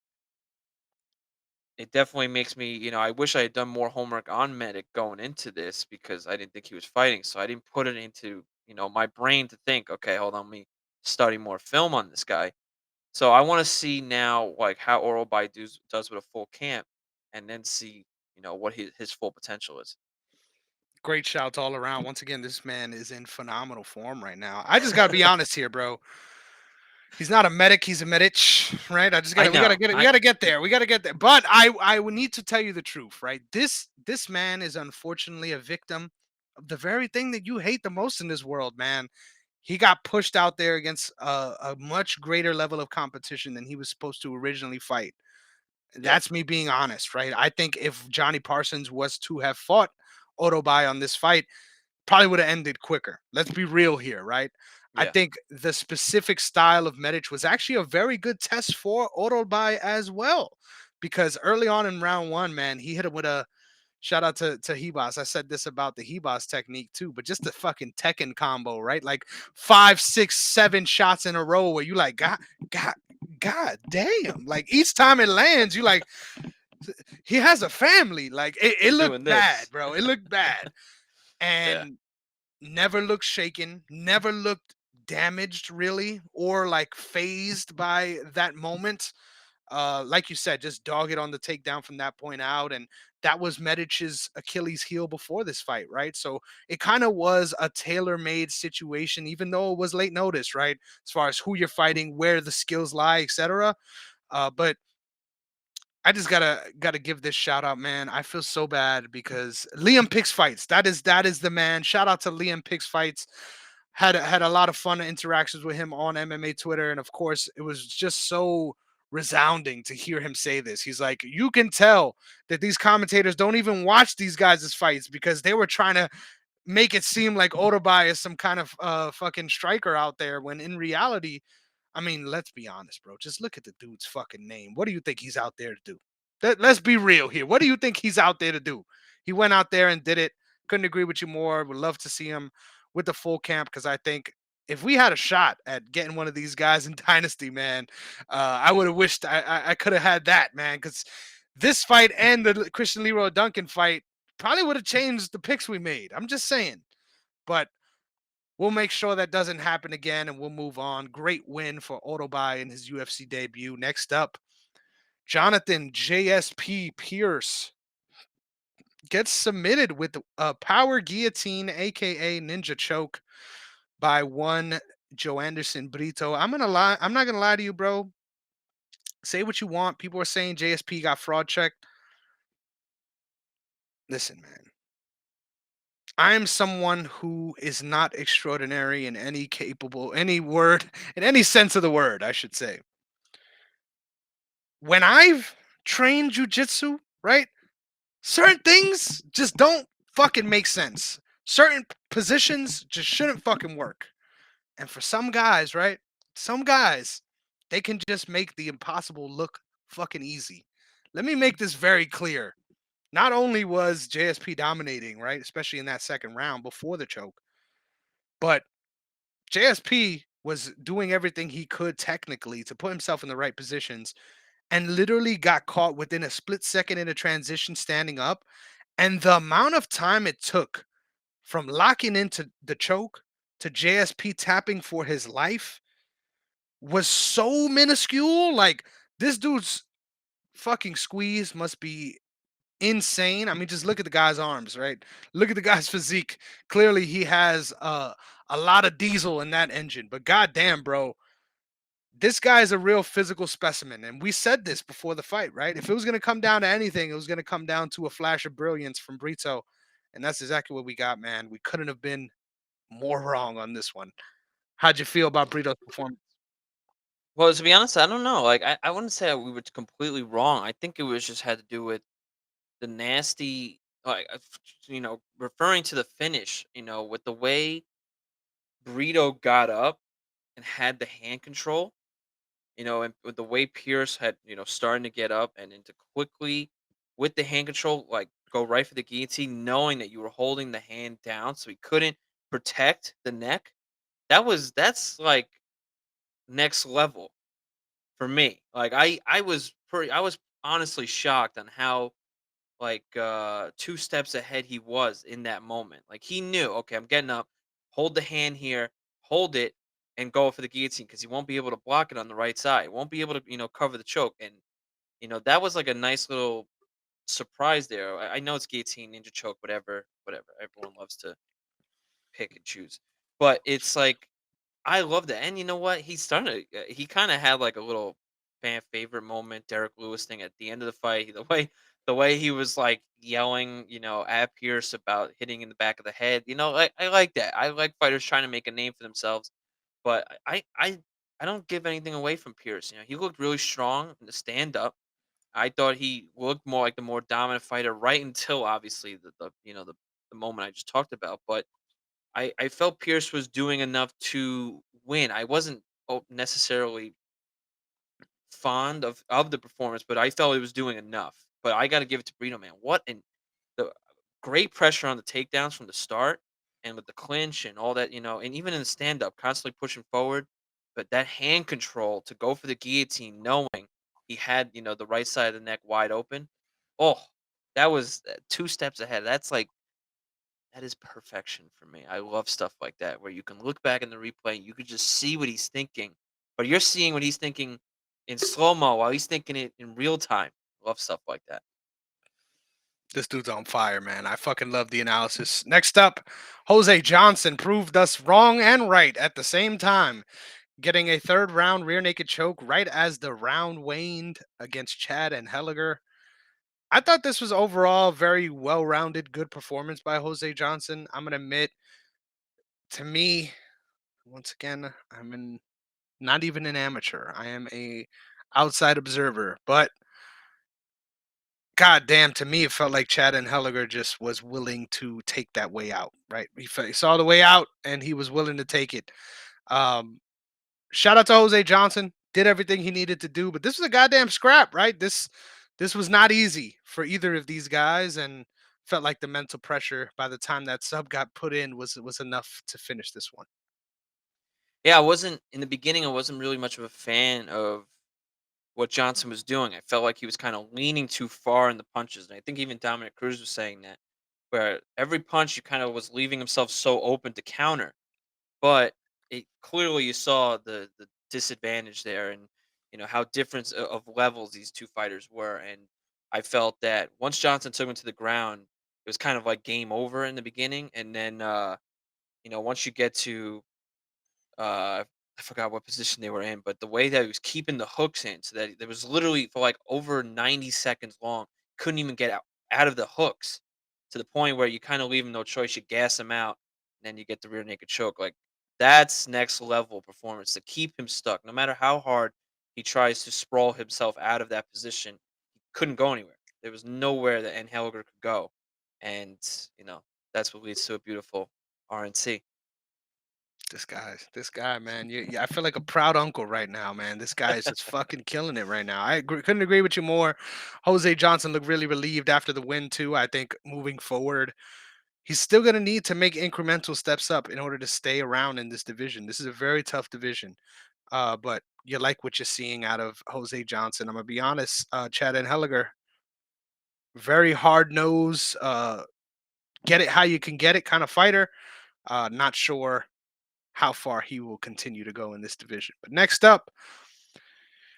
it definitely makes me, I wish I had done more homework on Medic going into this because I didn't think he was fighting. So I didn't put it into, my brain to think, okay, hold on, let me study more film on this guy. So I want to see now like how Orobai does with a full camp, and then see what his full potential is. Great shouts all around. Once again, this man is in phenomenal form right now. I just gotta be honest here, bro. He's not a medic, he's a medic, right? I just I gotta we gotta know. get it, we I gotta get there. We gotta get there. But I would need to tell you the truth, right? This man is unfortunately a victim of the very thing that you hate the most in this world, man. He got pushed out there against a much greater level of competition than he was supposed to originally fight. Yep. That's me being honest, right? I think if Johnny Parsons was to have fought Otobai on this fight, probably would have ended quicker. Let's be real here, right? I Yeah. think the specific style of Medic was actually a very good test for Otobai as well. Because early on in round one, man, he hit him with a shout out to Hebos. I said this about the Hebos technique too, but just the fucking Tekken combo, right? Like 5, 6, 7 shots in a row where you like, God, God damn. Like each time it lands, you like, he has a family. Like it He's looked doing bad, this. bro. It looked bad. Yeah. And never looked shaken, never looked damaged really, or like phased by that moment. Like you said, just dog it on the takedown from that point out. And that was Medic's Achilles heel before this fight, right? So it kind of was a tailor-made situation, even though it was late notice, right? As far as who you're fighting, where the skills lie, etc. But I just gotta give this shout out, man. I feel so bad because Liam Picks Fights. That is the man. Shout out to Liam Picks Fights. Had a lot of fun interactions with him on MMA Twitter, and of course, it was just so resounding to hear him say this. He's like, you can tell that these commentators don't even watch these guys' fights because they were trying to make it seem like Otobai is some kind of fucking striker out there when in reality, I mean, let's be honest, bro. Just look at the dude's fucking name. What do you think he's out there to do? Let's be real here. What do you think he's out there to do? He went out there and did it. Couldn't agree with you more. Would love to see him with the full camp because I think if we had a shot at getting one of these guys in Dynasty, man, I would have wished I could have had that, man. Because this fight and the Christian Leroy Duncan fight probably would have changed the picks we made. I'm just saying. But we'll make sure that doesn't happen again and we'll move on. Great win for Otobai in his UFC debut. Next up, Jonathan JSP Pierce gets submitted with a power guillotine, aka ninja choke, by one Joe Anderson Brito. I'm gonna lie. I'm not gonna lie to you, bro. Say what you want. People are saying JSP got fraud checked. Listen, man. I'm someone who is not extraordinary in any capable, any word, in any sense of the word, I should say. When I've trained jujitsu, right? Certain things just don't fucking make sense. Certain positions just shouldn't fucking work. And for some guys, right? Some guys, they can just make the impossible look fucking easy. Let me make this very clear. Not only was JSP dominating, right? Especially in that second round before the choke, but JSP was doing everything he could technically to put himself in the right positions and literally got caught within a split second in a transition standing up. And the amount of time it took from locking into the choke to JSP tapping for his life was so minuscule. Like this dude's fucking squeeze must be insane. I mean, just look at the guy's arms, right? Look at the guy's physique. Clearly, he has a lot of diesel in that engine. But goddamn, bro, this guy is a real physical specimen. And we said this before the fight, right? If it was going to come down to anything, it was going to come down to a flash of brilliance from Brito. And that's exactly what we got, man. We couldn't have been more wrong on this one. How'd you feel about Brito's performance? Well, to be honest, I don't know. Like, I wouldn't say we were completely wrong. I think it was just had to do with the nasty, like, referring to the finish. With the way Burrito got up and had the hand control. And with the way Pierce had, starting to get up and into quickly with the hand control, like go right for the guillotine, knowing that you were holding the hand down, so he couldn't protect the neck. That's like next level for me. Like I was honestly shocked on how like 2 steps ahead he was in that moment. Like he knew, okay, I'm getting up, hold the hand here, hold it. and go for the guillotine because he won't be able to block it on the right side. He won't be able to, cover the choke. And, that was like a nice little surprise there. I know it's guillotine, ninja choke, whatever, whatever. Everyone loves to pick and choose. But it's like I love that, and you know what? He's starting to. He kind of had like a little fan favorite moment, Derek Lewis thing at the end of the fight. The way he was like yelling, at Pierce about hitting in the back of the head. I like that. I like fighters trying to make a name for themselves. But I don't give anything away from Pierce. He looked really strong in the stand up. I thought he looked more like the more dominant fighter right until obviously the moment I just talked about. But I felt Pierce was doing enough to win. I wasn't necessarily fond of the performance, but I felt he was doing enough. But I got to give it to Brito, man. What and the great pressure on the takedowns from the start, and with the clinch and all that, and even in the stand up, constantly pushing forward. But that hand control to go for the guillotine, knowing he had the right side of the neck wide open. Oh, that was 2 steps ahead. That is perfection for me. I love stuff like that where you can look back in the replay, you could just see what he's thinking, but you're seeing what he's thinking in slow mo while he's thinking it in real time. Love stuff like that. This dude's on fire, man. I fucking love the analysis. Next up, Jose Johnson proved us wrong and right at the same time, getting a third round rear naked choke right as the round waned against Chad and Helliger. I thought this was overall very well rounded, good performance by Jose Johnson. I'm gonna admit, to me, once again, not even an amateur. I am a outside observer, but god damn, to me, it felt like Chad and Helliger just was willing to take that way out, right? He saw the way out and he was willing to take it. Um, Shout out to Jose Johnson, did everything he needed to do, but this was a goddamn scrap, right? This was not easy for either of these guys, and felt like the mental pressure by the time that sub got put in was enough to finish this one. Yeah, I wasn't in the beginning. I wasn't really much of a fan of what Johnson was doing. I felt like he was kind of leaning too far in the punches, and I think even Dominic Cruz was saying that, where every punch he kind of was leaving himself so open to counter. But it clearly you saw the disadvantage there, and how different of levels these two fighters were. And I felt that once Johnson took him to the ground, it was kind of like game over in the beginning. And then once you get to I forgot what position they were in, but the way that he was keeping the hooks in, so that there was literally for like over 90 seconds long, couldn't even get out of the hooks, to the point where you kind of leave him no choice. You gas him out, and then you get the rear naked choke. Like that's next level performance to keep him stuck. No matter how hard he tries to sprawl himself out of that position, he couldn't go anywhere. There was nowhere that N. Helger could go, and you know that's what leads to a beautiful RNC. This guy, man. I feel like a proud uncle right now, man. This guy is just fucking killing it right now. Couldn't agree with you more. Jose Johnson looked really relieved after the win too. I think moving forward, he's still going to need to make incremental steps up in order to stay around in this division. This is a very tough division. But you like what you're seeing out of Jose Johnson. I'm gonna be honest. Chad and Helliger, very hard nose, get it how you can get it kind of fighter. Not sure how far he will continue to go in this division. But next up,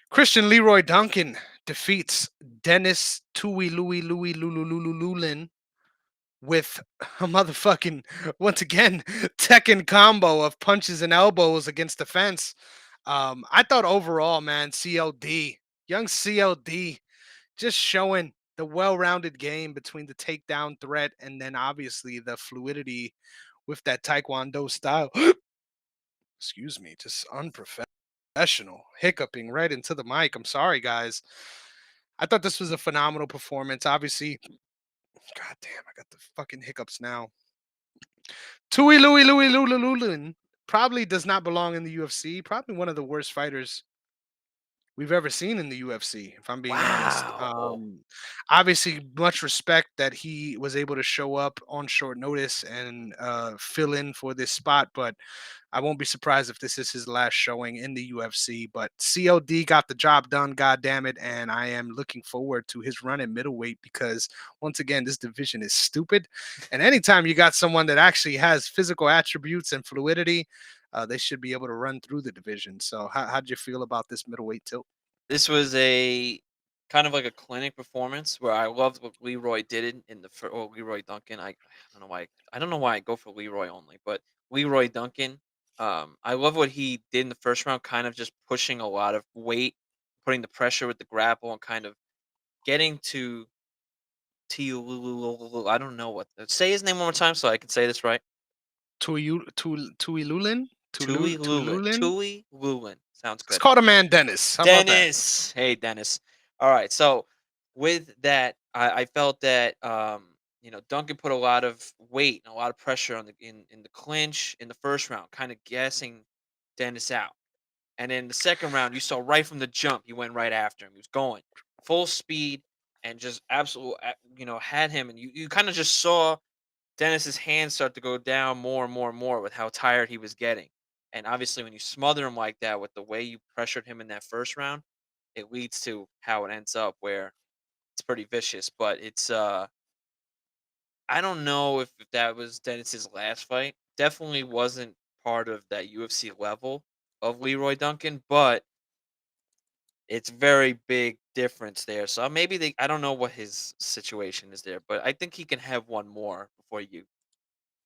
Christian Leroy Duncan defeats Dennis Tui Louie Louie Lulululululin with a motherfucking, once again, Tekken combo of punches and elbows against the fence. I thought overall, man, young CLD, just showing the well-rounded game between the takedown threat and then obviously the fluidity with that Taekwondo style. Excuse me, just unprofessional, hiccuping right into the mic. I'm sorry, guys. I thought this was a phenomenal performance. Obviously, god damn, I got the fucking hiccups now. Tui Louie Louie Lulululin probably does not belong in the UFC. Probably one of the worst fighters we've ever seen in the UFC, if I'm being honest. Wow. Obviously, much respect that he was able to show up on short notice and fill in for this spot, but I won't be surprised if this is his last showing in the UFC. But CLD got the job done, god damn it, and I am looking forward to his run at middleweight because once again, this division is stupid. And anytime you got someone that actually has physical attributes and fluidity, they should be able to run through the division. So how'd you feel about this middleweight tilt? This was a kind of like a clinic performance where I loved what Leroy did in the or Leroy Duncan. I don't know why I go for Leroy only, but Leroy Duncan. I love what he did in the first round, kind of just pushing a lot of weight, putting the pressure with the grapple, and kind of getting to I don't know what. Say his name one more time so I can say this right. Tui Lulin? Tululin? Tui Lulin. Sounds Let's good. call the man Dennis. How about that? Dennis. Hey, Dennis. All right. So with that, I felt that Duncan put a lot of weight and a lot of pressure on in the clinch in the first round, kind of gassing Dennis out. And in the second round, you saw right from the jump, he went right after him. He was going full speed and just absolute, had him. And you kind of just saw Dennis's hands start to go down more and more and more with how tired he was getting. And obviously, when you smother him like that with the way you pressured him in that first round, it leads to how it ends up where it's pretty vicious. But I don't know if that was Dennis's last fight. Definitely wasn't part of that UFC level of Leroy Duncan, but it's very big difference there. So maybe I don't know what his situation is there, but I think he can have one more before you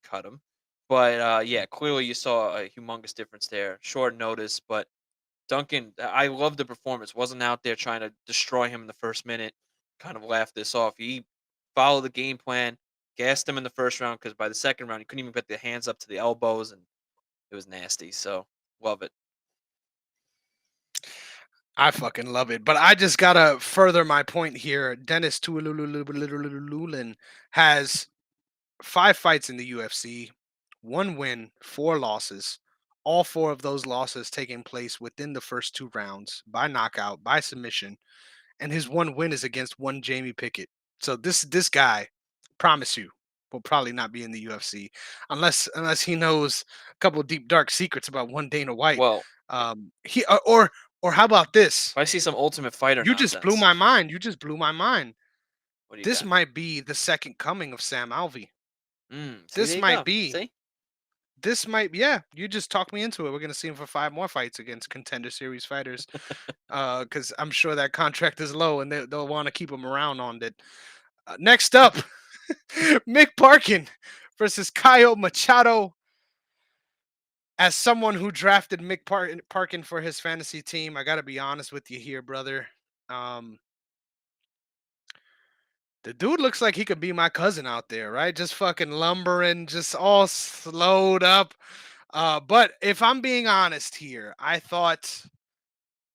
cut him. But yeah, clearly you saw a humongous difference there. Short notice, but Duncan, I love the performance. Wasn't out there trying to destroy him in the first minute. Kind of laughed this off. He followed the game plan, gassed him in the first round because by the second round he couldn't even put the hands up to the elbows, and it was nasty. So love it. I fucking love it. But I just gotta further my point here. Dennis Tuilululululululin has 5 fights in the UFC, 1 win, 4 losses. All 4 of those losses taking place within the first 2 rounds by knockout, by submission, and his 1 win is against one Jamie Pickett. So this guy, promise you, will probably not be in the UFC unless he knows a couple of deep dark secrets about one Dana White. Well, He or how about this? if I see some Ultimate Fighter You just blew nonsense, my mind. You just blew my mind. what do you This got? might be the second coming of Sam Alvey. See, This there you might go. be. See, This might, yeah. You just talked me into it. We're gonna see him for 5 more fights against contender series fighters. Because I'm sure that contract is low, and they'll want to keep him around on that. Next up, Mick Parkin versus Kyle Machado. As someone who drafted Parkin for his fantasy team, I got to be honest with you here, brother. Um, the dude looks like he could be my cousin out there, right? Just fucking lumbering, just all slowed up. But if I'm being honest here, I thought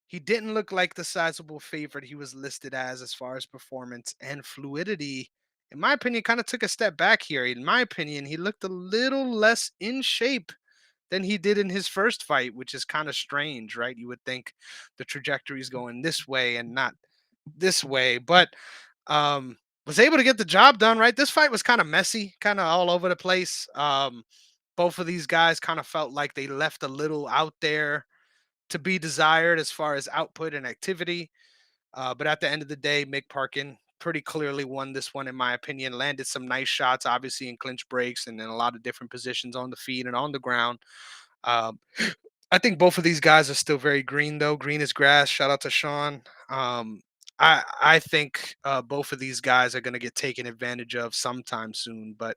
he didn't look like the sizable favorite he was listed as far as performance and fluidity. In my opinion, kind of took a step back here. In my opinion, he looked a little less in shape than he did in his first fight, which is kind of strange, right? You would think the trajectory is going this way and not this way, but was able to get the job done, right? This fight was kind of messy, kind of all over the place. Both of these guys kind of felt like they left a little out there to be desired as far as output and activity. But at the end of the day, Mick Parkin pretty clearly won this one, in my opinion. Landed some nice shots, obviously in clinch breaks and in a lot of different positions on the feet and on the ground. Um, I think both of these guys are still very green, though. Green as grass. Shout out to Sean. I think both of these guys are going to get taken advantage of sometime soon. But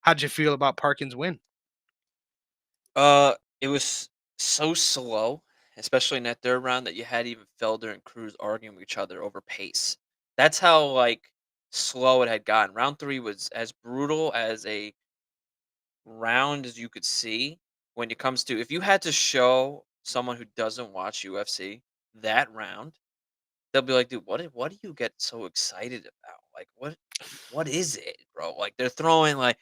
how'd you feel about Parkin's win? it was so slow, especially in that third round, that you had even Felder and Cruz arguing with each other over pace. That's how like slow it had gotten. Round three was as brutal as a round as you could see when it comes to if you had to show someone who doesn't watch UFC that round, they'll be like, dude, what do you get so excited about? Like what is it, bro? Like they're throwing like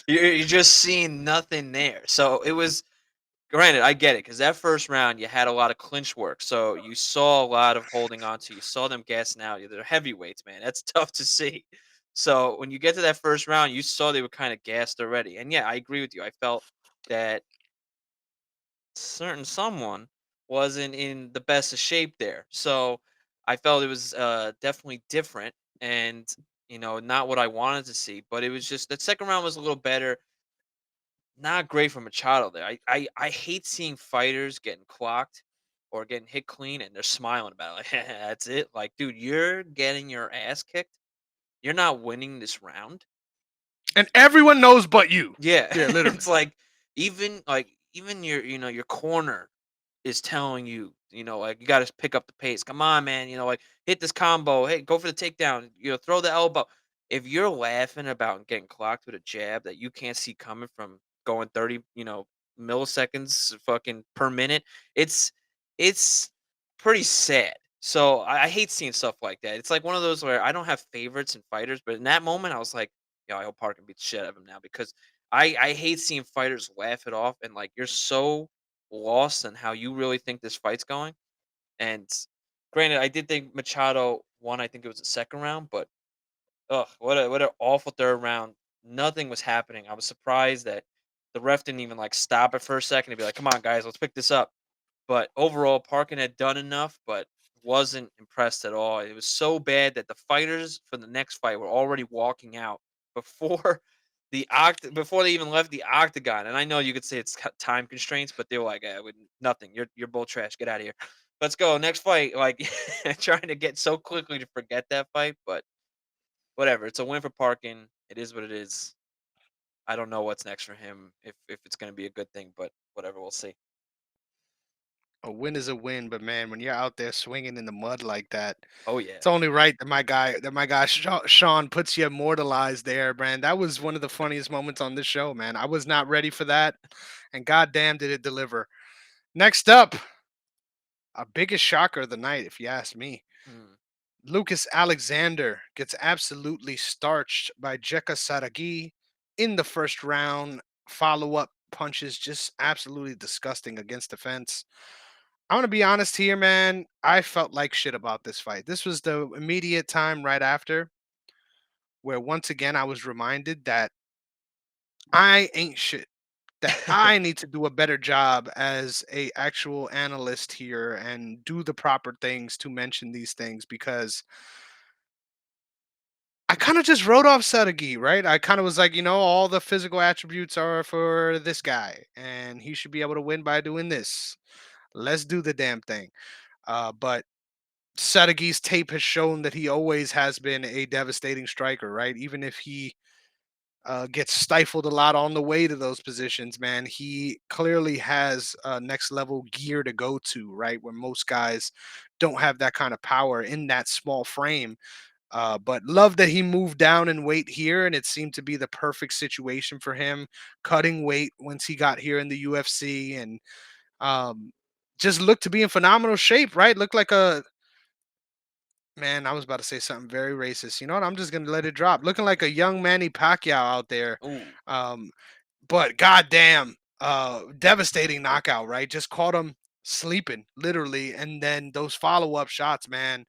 you're just seeing nothing there. So it was granted, I get it because that first round you had a lot of clinch work, so you saw a lot of holding on to. You saw them gassing out. They're heavyweights, man. That's tough to see. So when you get to that first round, you saw they were kind of gassed already. And yeah, I agree with you. I felt that certain someone wasn't in the best of shape there. So I felt it was definitely different. And not what I wanted to see. But it was just that second round was a little better. Not great for Machado there. I hate seeing fighters getting clocked or getting hit clean and they're smiling about it. Like, that's it. Like, dude, you're getting your ass kicked. You're not winning this round. And everyone knows but you. Yeah. Yeah, literally. It's like even your corner is telling you, like you got to pick up the pace. Come on, man. Like hit this combo. Hey, go for the takedown. Throw the elbow. If you're laughing about getting clocked with a jab that you can't see coming from going 30, milliseconds fucking per minute, it's it's pretty sad. So I hate seeing stuff like that. It's like one of those where I don't have favorites in fighters, but in that moment I was like, yo, I hope Parker beat the shit out of him now because I hate seeing fighters laugh it off and like you're so lost on how you really think this fight's going. And granted, I did think Machado won. I think it was the second round, but ugh, what an awful third round. Nothing was happening. I was surprised that the ref didn't even like stop it for a second to be like, "Come on, guys, let's pick this up." But overall, Parkin had done enough, but wasn't impressed at all. It was so bad that the fighters for the next fight were already walking out before before they even left the octagon. And I know you could say it's time constraints, but they were like, with nothing. You're bull trash. Get out of here. Let's go. Next fight. Like trying to get so quickly to forget that fight, but whatever. It's a win for Parkin. It is what it is. I don't know what's next for him if it's going to be a good thing, but whatever. We'll see. A win is a win, but man, when you're out there swinging in the mud like that, Oh yeah. it's only right that my guy Sean puts you immortalized there, man. That was one of the funniest moments on this show, man. I was not ready for that, and goddamn did it deliver. Next up, our biggest shocker of the night, if you ask me. Mm. Lucas Alexander gets absolutely starched by Jeka Saragi in the first round. Follow up punches just absolutely disgusting against the fence. I'm gonna be honest here, man. I felt like shit about this fight. This was the immediate time right after where once again I was reminded that I ain't shit. That I need to do a better job as a actual analyst here and do the proper things to mention these things because I kind of just wrote off Sadagi, right? I kind of was like, all the physical attributes are for this guy, and he should be able to win by doing this. Let's do the damn thing. But Sadagi's tape has shown that he always has been a devastating striker, right? Even if he gets stifled a lot on the way to those positions, man, he clearly has next level gear to go to, right? Where most guys don't have that kind of power in that small frame. But love that he moved down in weight here, and it seemed to be the perfect situation for him, cutting weight once he got here in the UFC, and um, just looked to be in phenomenal shape. Right, looked like a man. I was about to say something very racist. You know what? I'm just gonna let it drop. Looking like a young Manny Pacquiao out there. Ooh. Um, but goddamn, devastating knockout. Right, just caught him sleeping, literally, and then those follow up shots, man.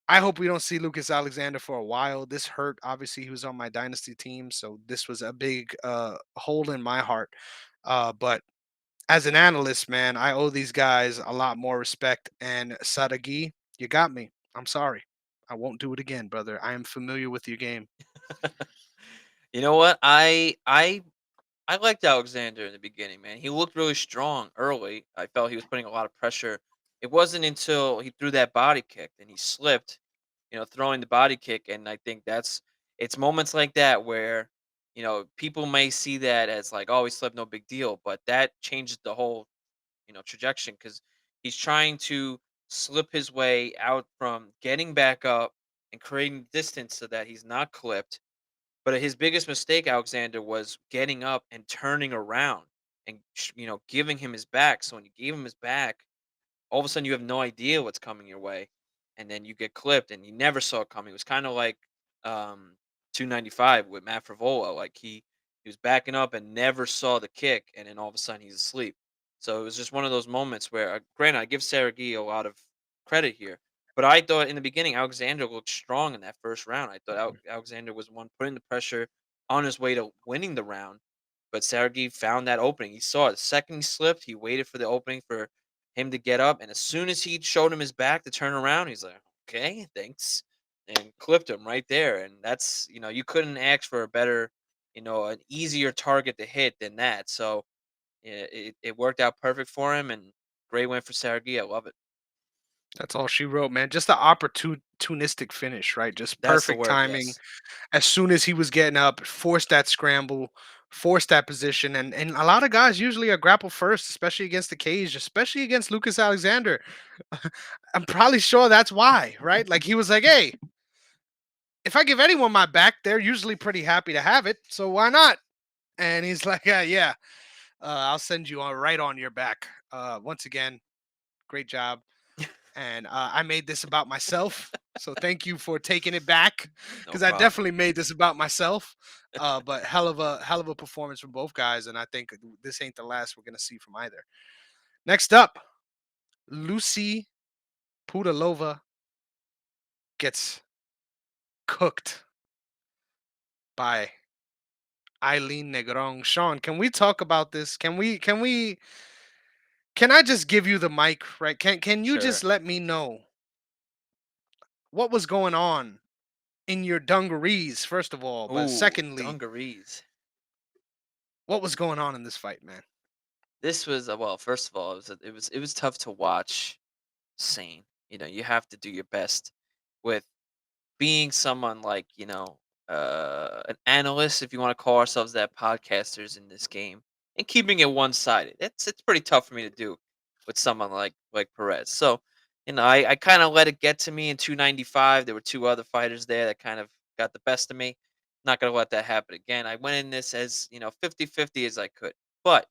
I hope we don't see Lucas Alexander for a while. This hurt. Obviously, he was on my dynasty team, so this was a big hole in my heart. But as an analyst, man, I owe these guys a lot more respect. And Sadagi, you got me. I'm sorry. I won't do it again, brother. I am familiar with your game. You know what? I liked Alexander in the beginning, man. He looked really strong early. I felt he was putting a lot of pressure. It wasn't until he threw that body kick and he slipped, throwing the body kick. And I think it's moments like that where, people may see that as like, oh, he slipped, no big deal. But that changes the whole, trajectory because he's trying to slip his way out from getting back up and creating distance so that he's not clipped, but his biggest mistake, Alexander, was getting up and turning around and giving him his back. So when you gave him his back, all of a sudden you have no idea what's coming your way, and then you get clipped, and you never saw it coming. It was kind of like um, 295 with Matt Frivola. Like he was backing up and never saw the kick, and then all of a sudden he's asleep. So it was just one of those moments where, granted, I give Sergey a lot of credit here, but I thought in the beginning Alexander looked strong in that first round. I thought Alexander was one putting the pressure on his way to winning the round, but Sergey found that opening. He saw it. The second he slipped, he waited for the opening for him to get up, and as soon as he showed him his back to turn around, he's like, "Okay, thanks." and clipped him right there. And that's, you couldn't ask for a better, an easier target to hit than that. So it worked out perfect for him, and great win for Sergey. I love it. That's all she wrote, man. Just the opportunistic finish, right? Just That's the perfect word. timing. Yes. As soon as he was getting up, forced that scramble, forced that position, and a lot of guys usually are grapple first, especially against the cage, especially against Lucas Alexander. I'm probably sure that's why, right? Like he was like, "Hey, if I give anyone my back, they're usually pretty happy to have it, so why not?" And he's like, "Yeah, I'll send you on right on your back." Once again, great job. And I made this about myself. So thank you for taking it back, No because I problem. definitely made this about myself. But hell of a performance from both guys, and I think this ain't the last we're gonna see from either. Next up, Lucy Pudilova gets cooked by Eileen Negron. Sean, can we talk about this? Can I just give you the mic, right? Can you just Sure. let me know what was going on in your dungarees, first of all, but Ooh, secondly, dungarees. what was going on in this fight, man? This was well. First of all, it was tough to watch. Sane. You have to do your best with being someone like, an analyst, if you want to call ourselves that, podcasters in this game, and keeping it one sided. It's pretty tough for me to do with someone like Perez. So, I kind of let it get to me in 295. There were two other fighters there that kind of got the best of me. Not gonna let that happen again. I went in this as 50-50 as I could. But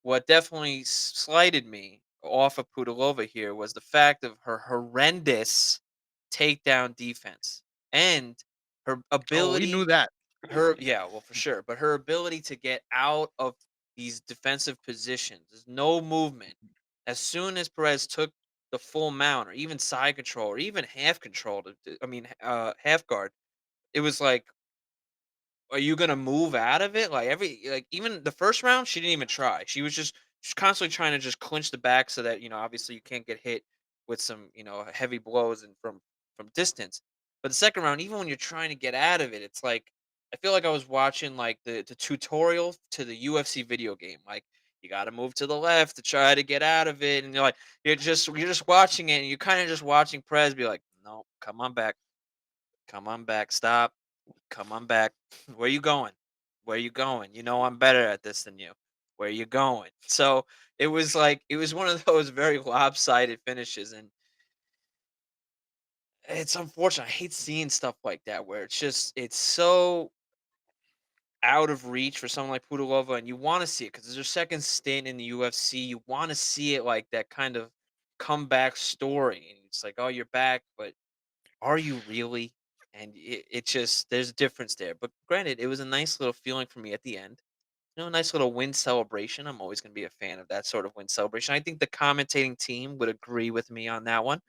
what definitely slighted me off of Pudilova here was the fact of her horrendous takedown defense and her Oh, we knew ability, that. her yeah, well for sure, but her ability to get out of these defensive positions. There's no movement. As soon as Perez took the full mount or even side control or even half control I mean half guard, it was like, are you gonna move out of it? Like even the first round, she didn't even try. She's constantly trying to just clinch the back so that obviously you can't get hit with some heavy blows and from distance. But the second round, even when you're trying to get out of it, it's like I feel like I was watching like the tutorial to the UFC video game. Like you got to move to the left to try to get out of it, and you're just watching it, and you're kind of just watching Prez be like, no, come on back, stop. Come on back. Where you going? Where you going? You know I'm better at this than you. Where you going? So it was one of those very lopsided finishes, and it's unfortunate. I hate seeing stuff like that where it's so out of reach for someone like Pudilova, and you want to see it because it's her second stint in the UFC. You want to see it like that kind of comeback story, and it's like, oh, you're back, but are you really? And it just there's a difference there. But granted, it was a nice little feeling for me at the end. A nice little win celebration. I'm always going to be a fan of that sort of win celebration. I think the commentating team would agree with me on that one.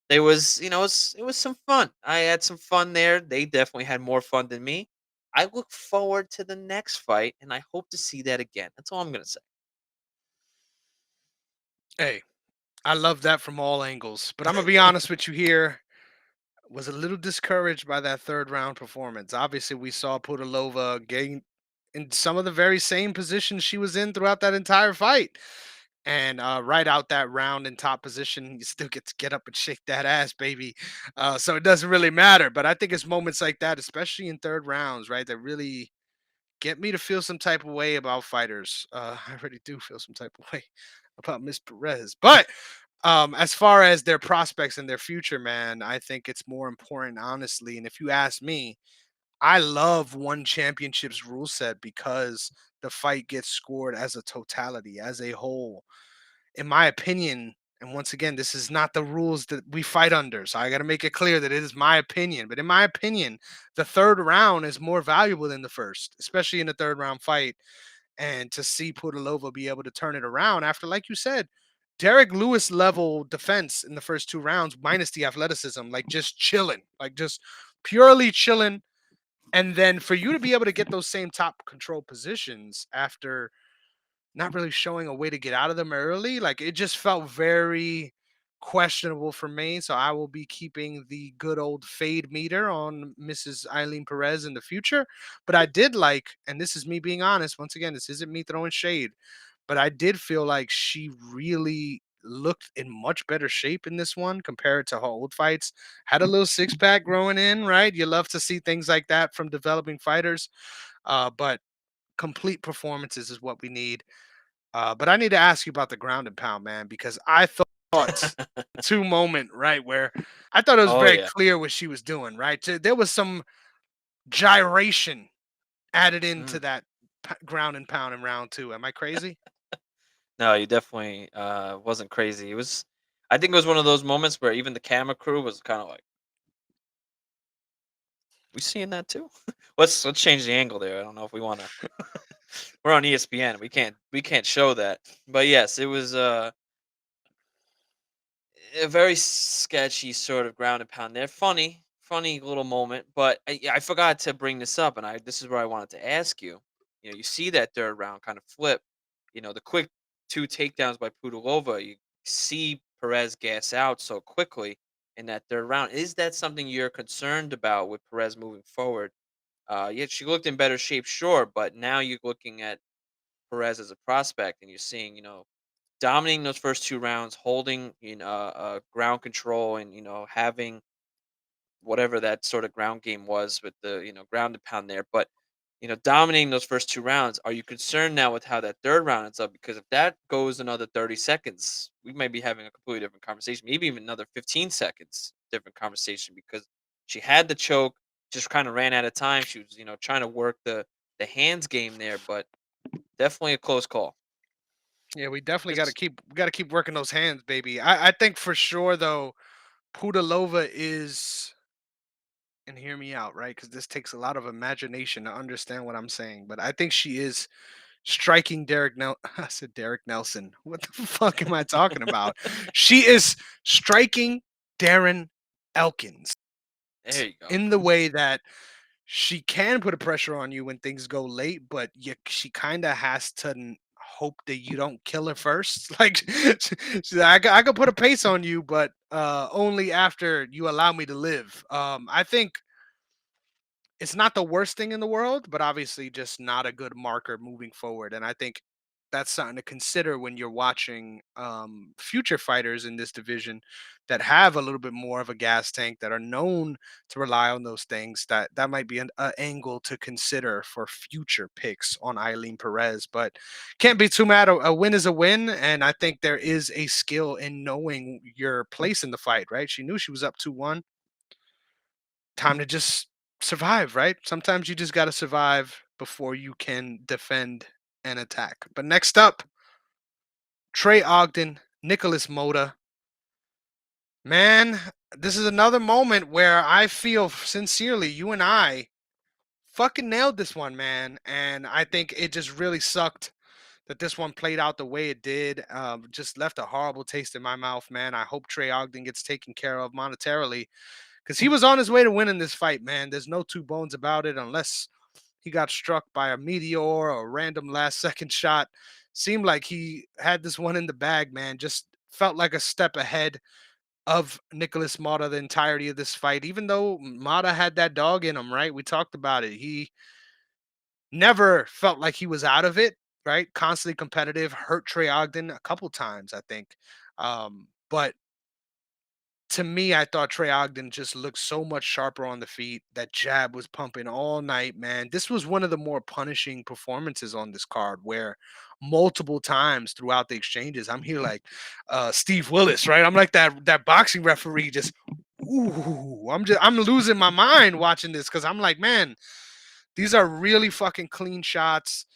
There was, it was some fun. I had some fun there. They definitely had more fun than me. I look forward to the next fight, and I hope to see that again. That's all I'm going to say. Hey, I love that from all angles. But I'm gonna be honest with you here. Was a little discouraged by that third round performance. Obviously, we saw Pudilova gain in some of the very same positions she was in throughout that entire fight. And right out that round in top position, you still get to get up and shake that ass, baby. So it doesn't really matter. But I think it's moments like that, especially in third rounds, right, that really get me to feel some type of way about fighters. I already do feel some type of way about Miss Perez. But as far as their prospects and their future, man, I think it's more important, honestly. And if you ask me, I love one championship's rule set because the fight gets scored as a totality, as a whole. In my opinion, and once again, this is not the rules that we fight under. So I got to make it clear that it is my opinion. But in my opinion, the third round is more valuable than the first, especially in the third round fight. And to see Pudilova be able to turn it around after, like you said, Derek Lewis level defense in the first two rounds, minus the athleticism, like just chilling, like just purely chilling. And then for you to be able to get those same top control positions after not really showing a way to get out of them early, like it just felt very questionable for me. So I will be keeping the good old fade meter on Mrs. Eileen Perez in the future. But I did like, and this is me being honest, once again, this isn't me throwing shade, but I did feel like she really looked in much better shape in this one compared to her old fights. Had a little six pack growing in, right? You love to see things like that from developing fighters. But complete performances is what we need. But I need to ask you about the ground and pound, man, because I thought two moment right where I thought it was Oh very yeah. clear what she was doing. Right, so there was some gyration added into Mm. that ground and pound in round two. Am I crazy? No, you definitely wasn't crazy. It was. I think it was one of those moments where even the camera crew was kind of like, "We seeing that too? Let's change the angle there. I don't know if we want to. We're on ESPN. We can't show that." But yes, it was a very sketchy sort of ground and pound there. Funny little moment. But I forgot to bring this up, and I this is where I wanted to ask you. You see that third round kind of flip. The quick two takedowns by Pudilova. You see Perez gas out so quickly in that third round. Is that something you're concerned about with Perez moving forward? Yeah, she looked in better shape, sure, but now you're looking at Perez as a prospect, and you're seeing, dominating those first 2 rounds, holding ground control, and having whatever that sort of ground game was with the ground and pound there. But dominating those first 2 rounds, are you concerned now with how that third round ends up? Because if that goes another 30 seconds, we might be having a completely different conversation. Maybe even another 15 seconds, different conversation, because she had the choke, just kind of ran out of time. She was trying to work the hands game there, but definitely a close call. Yeah, we definitely got to Just keep working those hands, baby. I think for sure though, Pudalova is, and hear me out, right? Because this takes a lot of imagination to understand what I'm saying. But I think she is striking Derek Nel I said Derek Nelson. What the fuck am I talking about? She is striking Darren Elkins there you go. in the way that she can put a pressure on you when things go late, but she kind of has to hope that you don't kill her first. Like, she's like, I could put a pace on you, but only after you allow me to live. I think it's not the worst thing in the world, but obviously just not a good marker moving forward. And I think that's something to consider when you're watching future fighters in this division that have a little bit more of a gas tank, that are known to rely on those things. That might be an angle to consider for future picks on Eileen Perez. But can't be too mad. A win is a win, and I think there is a skill in knowing your place in the fight. Right? She knew she was up 2-1. Time to just survive, right? Sometimes you just got to survive before you can defend and attack. But next up, Trey Ogden, Nicholas Moda. Man, this is another moment where I feel sincerely you and I fucking nailed this one, man. And I think it just really sucked that this one played out the way it did. Just left a horrible taste in my mouth, man. I hope Trey Ogden gets taken care of monetarily because he was on his way to winning this fight, man. There's no two bones about it, unless he got struck by a meteor or a random last second shot. Seemed like he had this one in the bag, man. Just felt like a step ahead of Nicholas Mata the entirety of this fight, even though Mata had that dog in him, right? We talked about it. He never felt like he was out of it, right? Constantly competitive, hurt Trey Ogden a couple times, I think. But to me, I thought Trey Ogden just looked so much sharper on the feet. That jab was pumping all night, man. This was one of the more punishing performances on this card, where multiple times throughout the exchanges, I'm here like Steve Willis, right? I'm like that boxing referee, just ooh, I'm losing my mind watching this because I'm like, man, these are really fucking clean shots.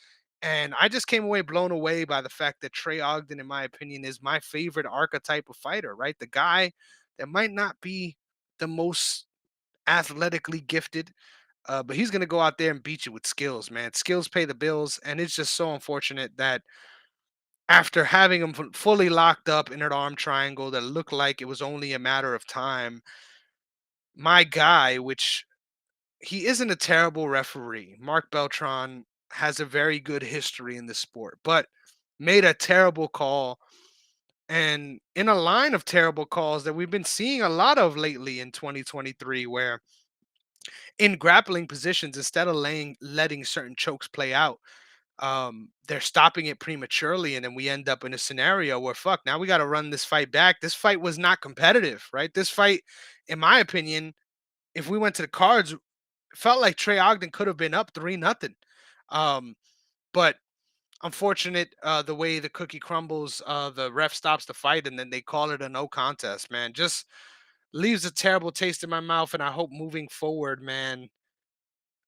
And I just came away blown away by the fact that Trey Ogden, in my opinion, is my favorite archetype of fighter, right? The guy that might not be the most athletically gifted, but he's going to go out there and beat you with skills, man. Skills pay the bills. And it's just so unfortunate that after having him fully locked up in an arm triangle that looked like it was only a matter of time, my guy, which he isn't a terrible referee. Mark Beltran has a very good history in the sport, but made a terrible call And in a line of terrible calls that we've been seeing a lot of lately in 2023, where in grappling positions, instead of letting certain chokes play out, they're stopping it prematurely, and then we end up in a scenario where fuck, now we got to run this fight back. This fight was not competitive, right? This fight, in my opinion, if we went to the cards, felt like Trey Ogden could have been up 3-0. Um, but unfortunate, the way the cookie crumbles, the ref stops the fight and then they call it a no contest, man. Just leaves a terrible taste in my mouth. And I hope moving forward, man,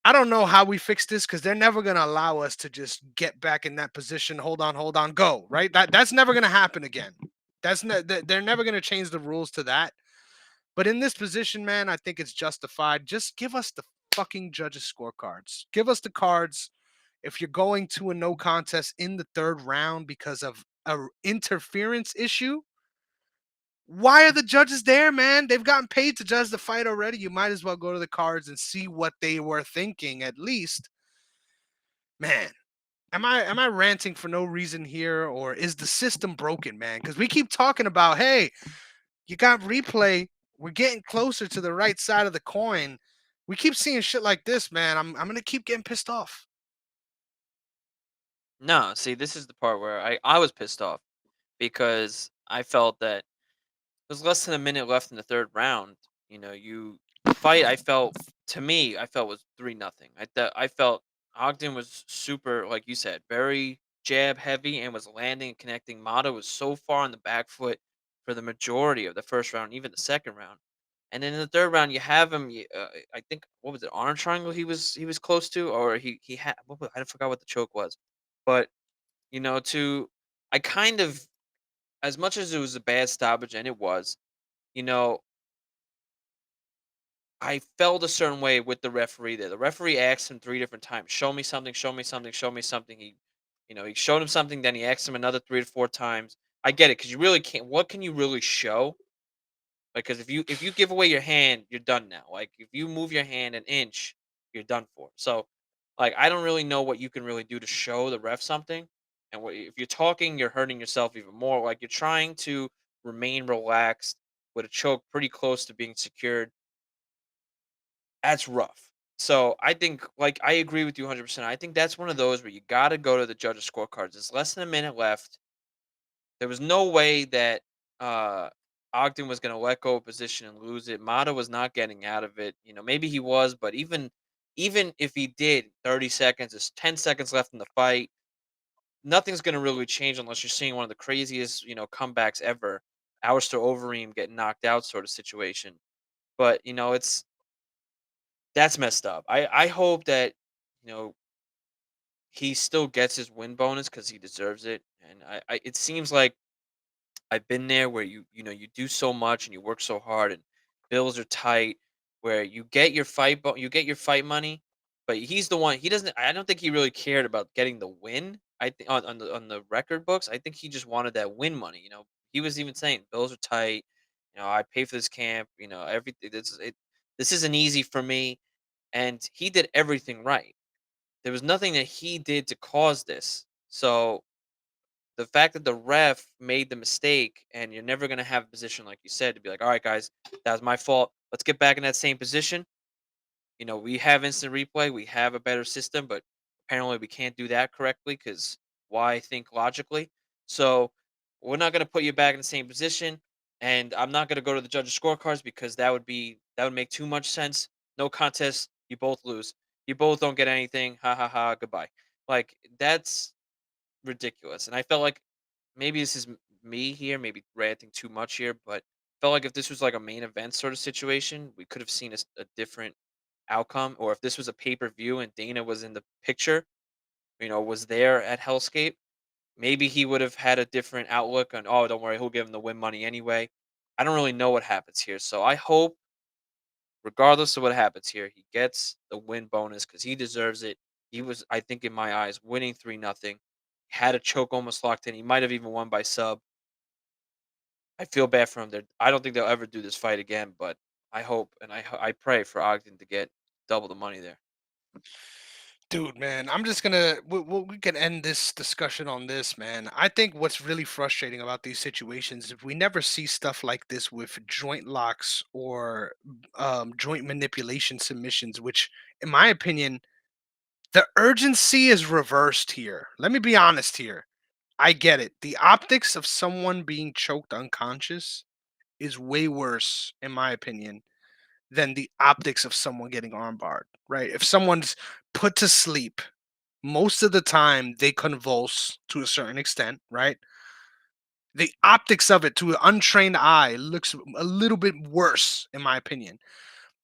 I don't know how we fix this because they're never gonna allow us to just get back in that position. Hold on, go. Right? That's never gonna happen again. They're never gonna change the rules to that. But in this position, man, I think it's justified. Just give us the fucking judges' scorecards. Give us the cards. If you're going to a no contest in the third round because of a interference issue, why are the judges there, man? They've gotten paid to judge the fight already. You might as well go to the cards and see what they were thinking at least. Man, am I ranting for no reason here, or is the system broken, man? Because we keep talking about, hey, you got replay. We're getting closer to the right side of the coin. We keep seeing shit like this, man. I'm gonna keep getting pissed off. No, see, this is the part where I was pissed off because I felt that there's less than a minute left in the third round. You know, the fight I felt to me I felt was 3-0. I felt Ogden was super, like you said, very jab heavy and was landing and connecting. Mata was so far on the back foot for the majority of the first round, even the second round. And then in the third round, you have him. I think what was it, arm triangle? He was close to, or he had. I forgot what the choke was, but to I kind of, as much as it was a bad stoppage, and it was, you know, I felt a certain way with the referee there. The referee asked him 3 different times, "Show me something, show me something, show me something." He showed him something, then he asked him another 3 to 4 times. I get it, because you really can't, what can you really show? Because if you give away your hand, you're done now. Like, if you move your hand an inch, you're done for. So, like, I don't really know what you can really do to show the ref something. And if you're talking, you're hurting yourself even more. Like, you're trying to remain relaxed with a choke pretty close to being secured. That's rough. So I think, like, I agree with you 100%. I think that's one of those where you got to go to the judges' scorecards. It's less than a minute left. There was no way that uh, Ogden was going to let go of position and lose it. Mata was not getting out of it. Maybe he was, but even if he did, 30 seconds, there's 10 seconds left in the fight. Nothing's going to really change unless you're seeing one of the craziest, comebacks ever. Alistair Overeem getting knocked out sort of situation. But, that's messed up. I hope that, you know, he still gets his win bonus because he deserves it. And it seems like I've been there where you do so much and you work so hard and bills are tight, where you get your fight money, but he's the one, he doesn't, I don't think he really cared about getting the win. I think on the record books, I think he just wanted that win money. He was even saying bills are tight, I pay for this camp, everything, this isn't easy for me, and he did everything right. There was nothing that he did to cause this. So the fact that the ref made the mistake, and you're never going to have a position, like you said, to be like, all right, guys, that was my fault. Let's get back in that same position. We have instant replay, we have a better system, but apparently we can't do that correctly, because why think logically? So we're not going to put you back in the same position. And I'm not going to go to the judges' scorecards, because that would make too much sense. No contest. You both lose. You both don't get anything. Ha ha ha. Goodbye. Like, that's ridiculous. And I felt like, maybe this is me here, maybe ranting too much here, but felt like if this was like a main event sort of situation, we could have seen a different outcome. Or if this was a pay per view and Dana was in the picture, was there at Hellscape, maybe he would have had a different outlook on, oh, don't worry, he'll give him the win money anyway. I don't really know what happens here. So I hope, regardless of what happens here, he gets the win bonus because he deserves it. He was, I think, in my eyes, winning 3-0. Had a choke almost locked in. He might have even won by sub. I feel bad for him. I don't think they'll ever do this fight again, but I hope and I pray for Ogden to get double the money there. Dude, man, I'm just gonna we can end this discussion on this, man. I think what's really frustrating about these situations is we never see stuff like this with joint locks or joint manipulation submissions, which, in my opinion, the urgency is reversed here. Let me be honest here. I get it. The optics of someone being choked unconscious is way worse, in my opinion, than the optics of someone getting armbarred, right? If someone's put to sleep, most of the time they convulse to a certain extent, right? The optics of it to an untrained eye looks a little bit worse, in my opinion.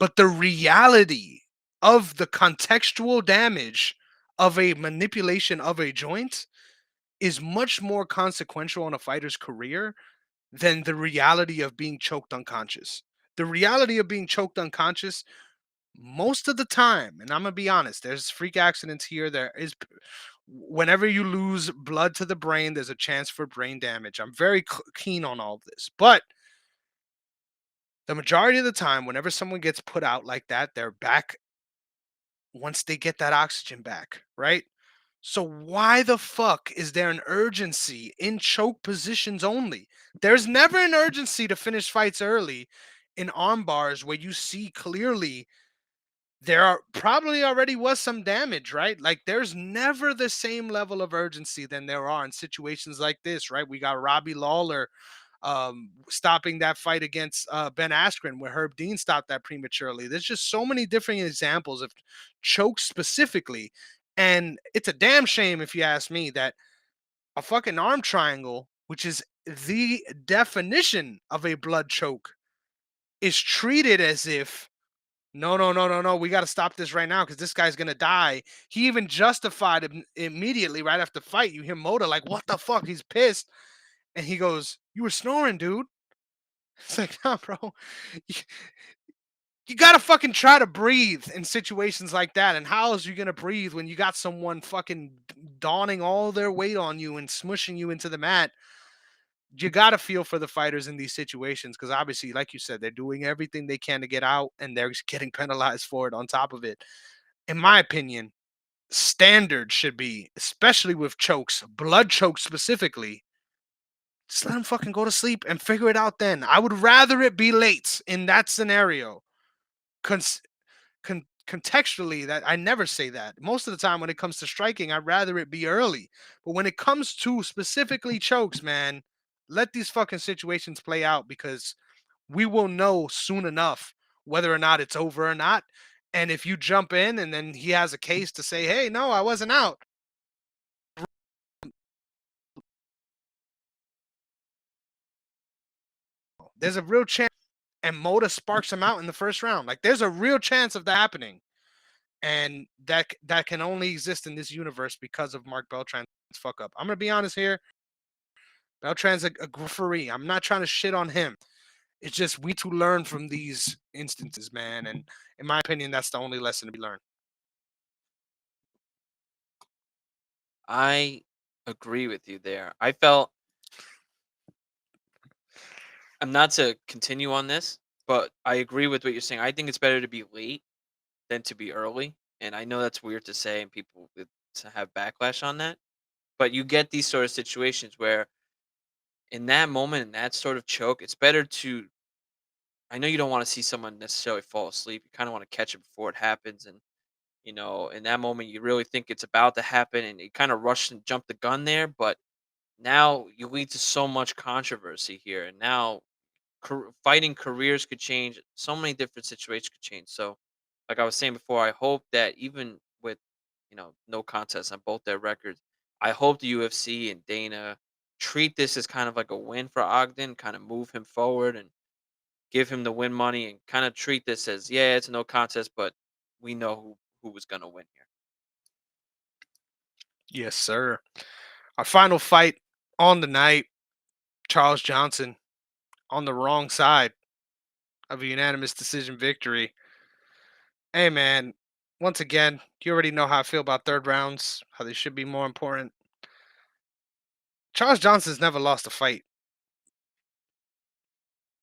But the reality of the contextual damage of a manipulation of a joint is much more consequential on a fighter's career than the reality of being choked unconscious. The reality of being choked unconscious most of the time, and I'm gonna be honest, there's freak accidents here. Whenever you lose blood to the brain, there's a chance for brain damage. I'm very keen on all of this, but the majority of the time, whenever someone gets put out like that, they're back once they get that oxygen back, right? So why the fuck is there an urgency in choke positions only? There's never an urgency to finish fights early in arm bars where you see clearly there are probably already was some damage, right? Like there's never the same level of urgency than there are in situations like this, right? We got Robbie Lawler stopping that fight against Ben Askren, where Herb Dean stopped that prematurely. There's just so many different examples of chokes specifically. And it's a damn shame, if you ask me, that a fucking arm triangle, which is the definition of a blood choke, is treated as if no, no, no, no, no. We got to stop this right now because this guy's gonna die. He even justified it immediately right after the fight. You hear Moda like, "What the fuck?" He's pissed, and he goes, "You were snoring, dude." It's like, nah, bro. You, you gotta fucking try to breathe in situations like that. And how else are you gonna breathe when you got someone fucking dawning all their weight on you and smushing you into the mat? You gotta feel for the fighters in these situations because obviously, like you said, they're doing everything they can to get out, and they're just getting penalized for it on top of it. In my opinion, standard should be, especially with chokes, blood chokes specifically, just let them fucking go to sleep and figure it out then. I would rather it be late in that scenario. Cons- Contextually, that I never say that. Most of the time when it comes to striking, I'd rather it be early. But when it comes to specifically chokes, man, let these fucking situations play out because we will know soon enough whether or not it's over or not. And if you jump in and then he has a case to say, hey, no, I wasn't out. There's a real chance, and Moda sparks him out in the first round. Like there's a real chance of that happening, and that can only exist in this universe because of Mark Beltran's fuck up. I'm gonna be honest here. Beltran's a referee. I'm not trying to shit on him. It's just we to learn from these instances, man. And in my opinion, that's the only lesson to be learned. I agree with you there. I felt I'm not to continue on this, but I agree with what you're saying. I think it's better to be late than to be early. And I know that's weird to say, and people would to have backlash on that. But you get these sort of situations where, in that moment, in that sort of choke, it's better to. I know you don't want to see someone necessarily fall asleep. You kind of want to catch it before it happens, and in that moment, you really think it's about to happen, and you kind of rush and jump the gun there. But now you lead to so much controversy here, and now fighting careers could change. So many different situations could change. So, like I was saying before, I hope that even with no contest on both their records, I hope the UFC and Dana treat this as kind of like a win for Ogden, kind of move him forward and give him the win money, and kind of treat this as yeah, it's a no contest, but we know who was gonna win here. Yes, sir. Our final fight on the night, Charles Johnson on the wrong side of a unanimous decision victory. Hey, man, once again, you already know how I feel about third rounds, how they should be more important. Charles Johnson's never lost a fight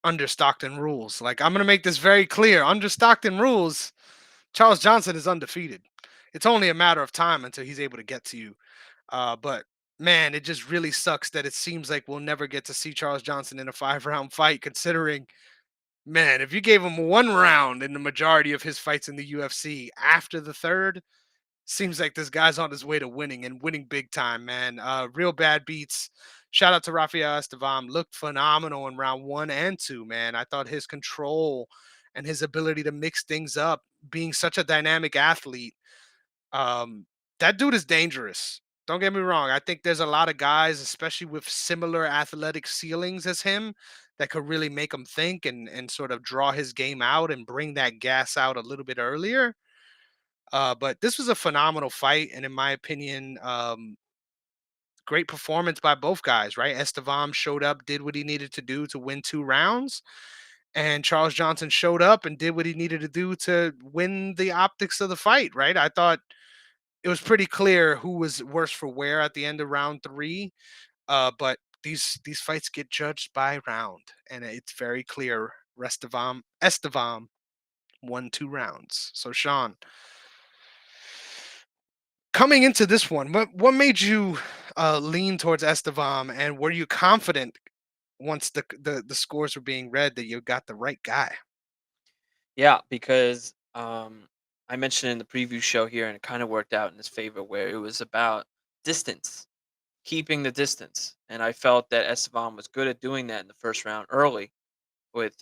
under Stockton rules. Like, I'm going to make this very clear. Under Stockton rules, Charles Johnson is undefeated. it's only a matter of time until he's able to get to you. But man, it just really sucks that it seems like we'll never get to see Charles Johnson in a 5 round fight, considering, man, if you gave him 1 round in the majority of his fights in the UFC after the third, seems like this guy's on his way to winning and winning big time, man. Real bad beats. Shout out to Rafael Estevam. Looked phenomenal in round 1 and 2, man. I thought his control and his ability to mix things up, being such a dynamic athlete, um, that dude is dangerous. Don't get me wrong. I think there's a lot of guys, especially with similar athletic ceilings as him, that could really make him think and sort of draw his game out and bring that gas out a little bit earlier. But this was a phenomenal fight, and in my opinion, great performance by both guys. Right, Estevam showed up, did what he needed to do to win 2 rounds, and Charles Johnson showed up and did what he needed to do to win the optics of the fight. Right, I thought it was pretty clear who was worse for wear at the end of round 3. But these fights get judged by round, and it's very clear. Estevam won 2 rounds. So Sean, coming into this one, what made you lean towards Estevam, and were you confident once the scores were being read that you got the right guy? Yeah, because I mentioned in the preview show here, and it kind of worked out in his favor, where it was about distance, keeping the distance, and I felt that Esteban was good at doing that in the first round early, with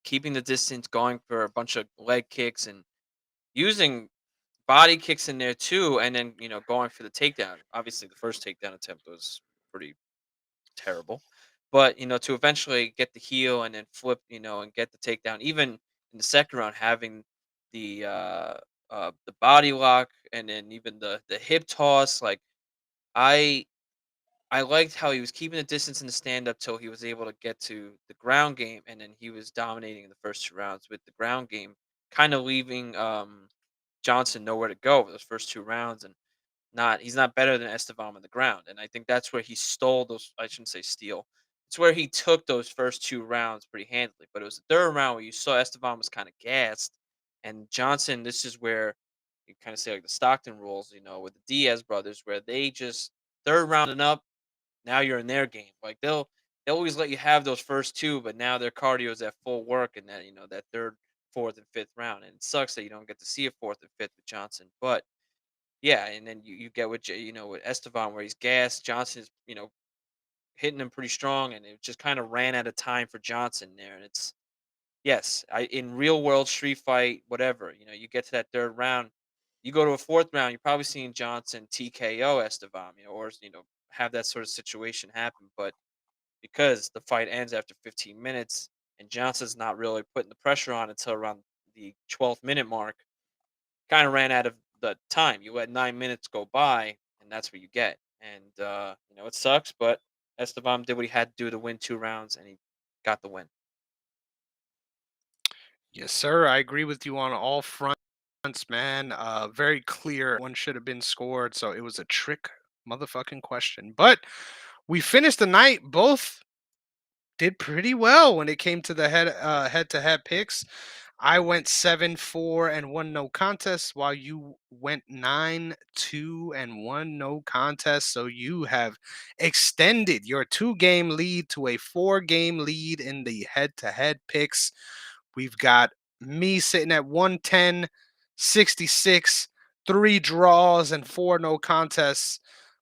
keeping the distance, going for a bunch of leg kicks, and using body kicks in there too, and then going for the takedown. Obviously, the first takedown attempt was pretty terrible. But, to eventually get the heel and then flip, and get the takedown, even in the second round, having the body lock and then even the hip toss, like I I liked how he was keeping the distance in the stand up till he was able to get to the ground game, and then he was dominating in the first 2 rounds with the ground game, kind of leaving Johnson nowhere to go for those first 2 rounds, and he's not better than Estevam on the ground, and I think that's where he stole those. I shouldn't say steal. It's where he took those first 2 rounds pretty handily. But it was the third round where you saw Estevam was kind of gassed, and Johnson. This is where you kind of say like the Stockton rules, with the Diaz brothers, where they just third round and up. Now you're in their game. Like they always let you have those first two, but now their cardio is at full work, and that that third, fourth, and fifth round, and it sucks that you don't get to see a fourth and fifth with Johnson, but yeah, and then you get with with Estevan where he's gassed. Johnson is hitting him pretty strong, and it just kind of ran out of time for Johnson there. And it's yes, I in real world street fight, whatever you get to that third round, you go to a fourth round, you're probably seeing Johnson TKO Estevan, or have that sort of situation happen. But because the fight ends after 15 minutes, and Johnson's not really putting the pressure on until around the 12th minute mark, kind of ran out of the time. You let 9 minutes go by, and that's what you get. And it sucks, but Esteban did what he had to do to win 2 rounds, and he got the win. Yes, sir. I agree with you on all fronts, man. Very clear. One should have been scored, so it was a trick motherfucking question. But we finished the night. Both did pretty well when it came to the head to head picks. I went 7-4 and 1 no contest, while you went 9-2 and 1 no contest. So you have extended your 2 game lead to a 4 game lead in the head to head picks. We've got me sitting at 110, 66, 3 draws and 4 no contests,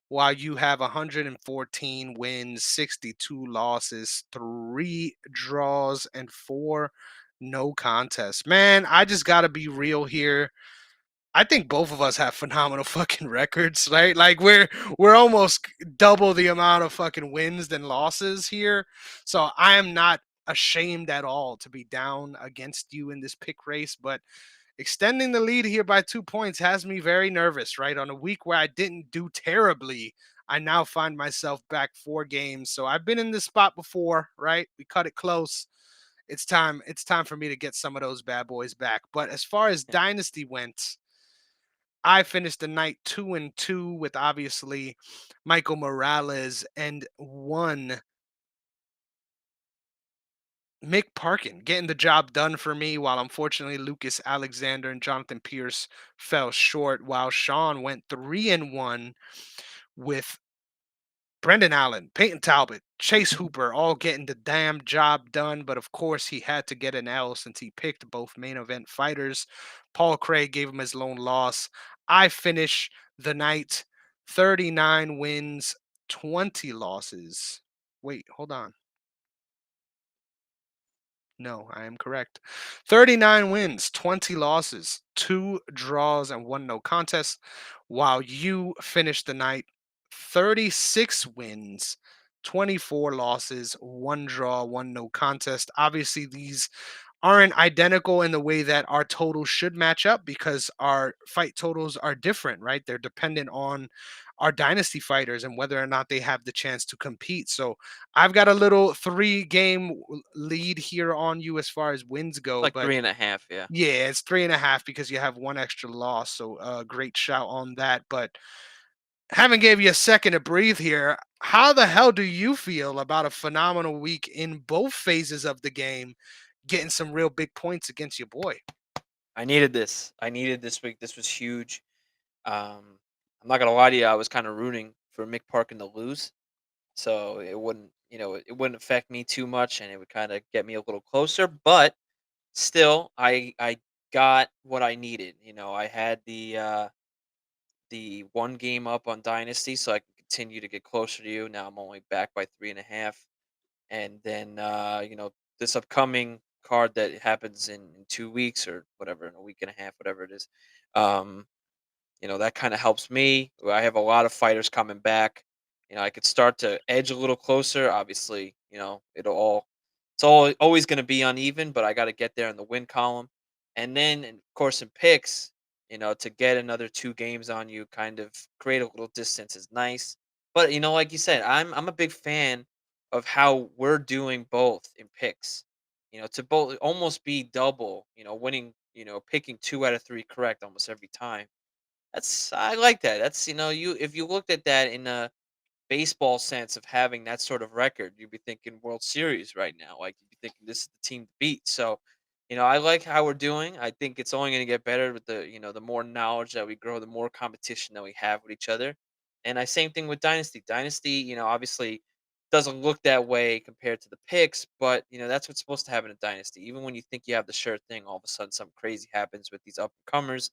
while you have 114 wins, 62 losses, 3 draws, and 4 no contests. Man, I just got to be real here. I think both of us have phenomenal fucking records, right? Like we're almost double the amount of fucking wins than losses here. So I am not ashamed at all to be down against you in this pick race, but extending the lead here by 2 points has me very nervous, right? On a week where I didn't do terribly, I now find myself back 4 games. So I've been in this spot before, right? We cut it close. It's time for me to get some of those bad boys back. But as far as Yeah. dynasty went, I finished the night 2-2 with obviously Michael Morales and one Mick Parkin getting the job done for me, while unfortunately Lucas Alexander and Jonathan Pierce fell short, while Sean went 3-1 with Brendan Allen, Peyton Talbot, Chase Hooper all getting the damn job done. But of course, he had to get an L since he picked both main event fighters. Paul Craig gave him his lone loss. I finish the night 39 wins, 20 losses. Wait, hold on. No, I am correct. 39 wins, 20 losses, 2 draws, and 1 no contest, while you finished the night 36 wins, 24 losses, 1 draw, 1 no contest. Obviously, these aren't identical in the way that our totals should match up because our fight totals are different, right? They're dependent on our dynasty fighters and whether or not they have the chance to compete. So I've got a little 3 game lead here on you as far as wins go, Like but 3.5, yeah. yeah, it's 3.5 because you have 1 extra loss. So great shout on that. But haven't gave you a second to breathe here. How the hell do you feel about a phenomenal week in both phases of the game, getting some real big points against your boy? I needed this. I needed this week. This was huge. I'm not gonna lie to you. I was kind of rooting for Mick Parkin to lose, so it wouldn't, it wouldn't affect me too much, and it would kind of get me a little closer. But still, I got what I needed. I had the one game up on Dynasty, so I can continue to get closer to you. Now I'm only back by 3.5, and then this upcoming card that happens in 2 weeks or whatever, in a week and a half, whatever it is. Um, that kind of helps me. I have a lot of fighters coming back. I could start to edge a little closer. Obviously, it's all always going to be uneven, but I got to get there in the win column. And then, of course, in picks, to get another 2 games on you, kind of create a little distance is nice. But like you said, I'm a big fan of how we're doing both in picks. To both almost be double. Winning. Picking 2 out of 3 correct almost every time. I like that. That's you if you looked at that in a baseball sense of having that sort of record, you'd be thinking World Series right now. Like you'd be thinking this is the team to beat. So, I like how we're doing. I think it's only going to get better with the more knowledge that we grow, the more competition that we have with each other. And I same thing with Dynasty. Dynasty, obviously doesn't look that way compared to the picks, but that's what's supposed to happen in Dynasty. Even when you think you have the sure thing, all of a sudden something crazy happens with these up and comers,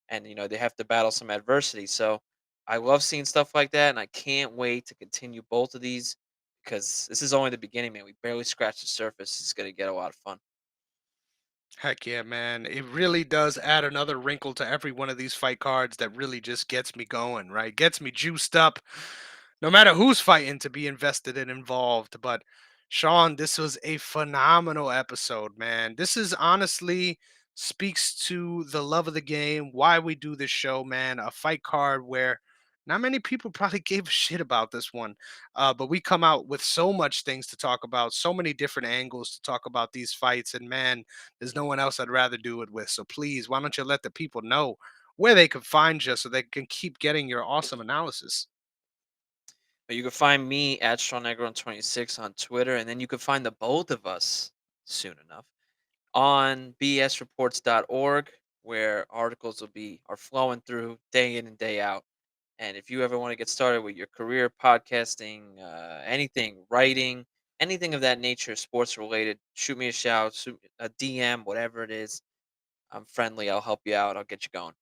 and they have to battle some adversity. So I love seeing stuff like that, and I can't wait to continue both of these because this is only the beginning, man. We barely scratched the surface. It's gonna get a lot of fun. Heck yeah, man. It really does add another wrinkle to every one of these fight cards that really just gets me going, right? Gets me juiced up, no matter who's fighting, to be invested and involved. But Sean, this was a phenomenal episode, man. This is honestly speaks to the love of the game, why we do this show, man. A fight card where not many people probably gave a shit about this one. But we come out with so much things to talk about, so many different angles to talk about these fights. And man, there's no one else I'd rather do it with. So please, why don't you let the people know where they can find you so they can keep getting your awesome analysis? But you can find me at StrongNegro26 on Twitter, and then you can find the both of us soon enough on bsreports.org, where articles are flowing through day in and day out. And if you ever want to get started with your career, podcasting, anything, writing, anything of that nature, sports related, shoot me a shout, shoot a DM, whatever it is. I'm friendly. I'll help you out. I'll get you going.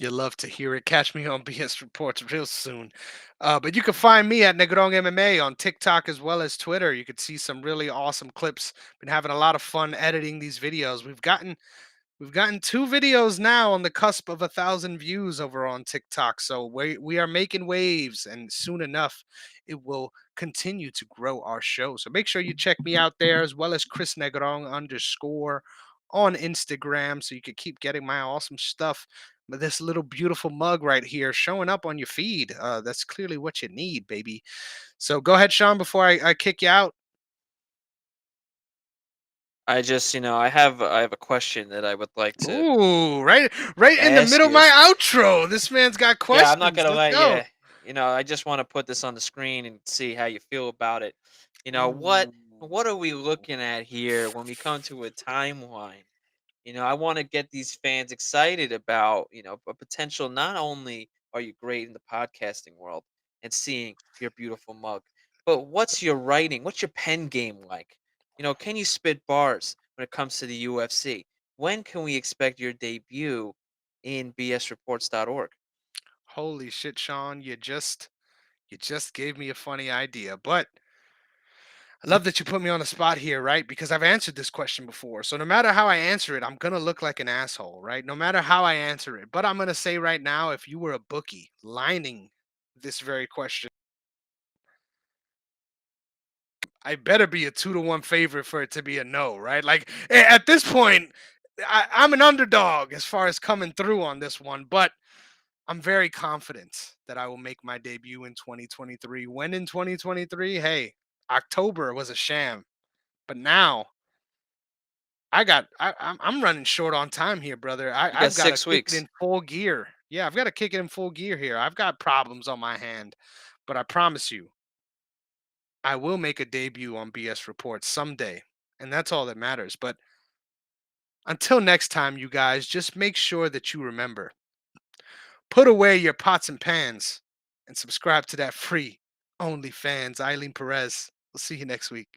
You love to hear it. Catch me on BS Reports real soon. But you can find me at Negrong MMA on TikTok as well as Twitter. You could see some really awesome clips. Been having a lot of fun editing these videos. We've gotten 2 videos now on the cusp of 1,000 views over on TikTok. So we are making waves, and soon enough, it will continue to grow our show. So make sure you check me out there as well as Chris Negrong underscore on Instagram so you can keep getting my awesome stuff. But this little beautiful mug right here showing up on your feed. That's clearly what you need, baby. So go ahead, Sean, before I kick you out. I just, I have a question that I would like to Ooh, right in the ask middle of you. my outro. This man's got Yeah, I'm not questions. gonna Let's let go. you. I just want to put this on the screen and see how you feel about it. What Ooh. What are we looking at here when we come to a timeline? I want to get these fans excited about, a potential. Not only are you great in the podcasting world and seeing your beautiful mug, but what's your writing? What's your pen game like? Can you spit bars when it comes to the UFC? When can we expect your debut in bsreports.org? Holy shit, Sean, you just gave me a funny idea. But I love that you put me on the spot here, right? Because I've answered this question before. So no matter how I answer it, I'm going to look like an asshole, right? No matter how I answer it. But I'm going to say right now, if you were a bookie lining this very question, I better be a 2-1 favorite for it to be a no, right? Like at this point, I'm an underdog as far as coming through on this one, but I'm very confident that I will make my debut in 2023. When in 2023? Hey, October was a sham, but now I'm running short on time here, brother. You got I've got to 6 kick it weeks. in full gear. Yeah, I've got to kick it in full gear here. I've got problems on my hand, but I promise you, I will make a debut on BS Reports someday, and that's all that matters. But until next time, you guys, just make sure that you remember, put away your pots and pans and subscribe to that free OnlyFans. Eileen Perez. We'll see you next week.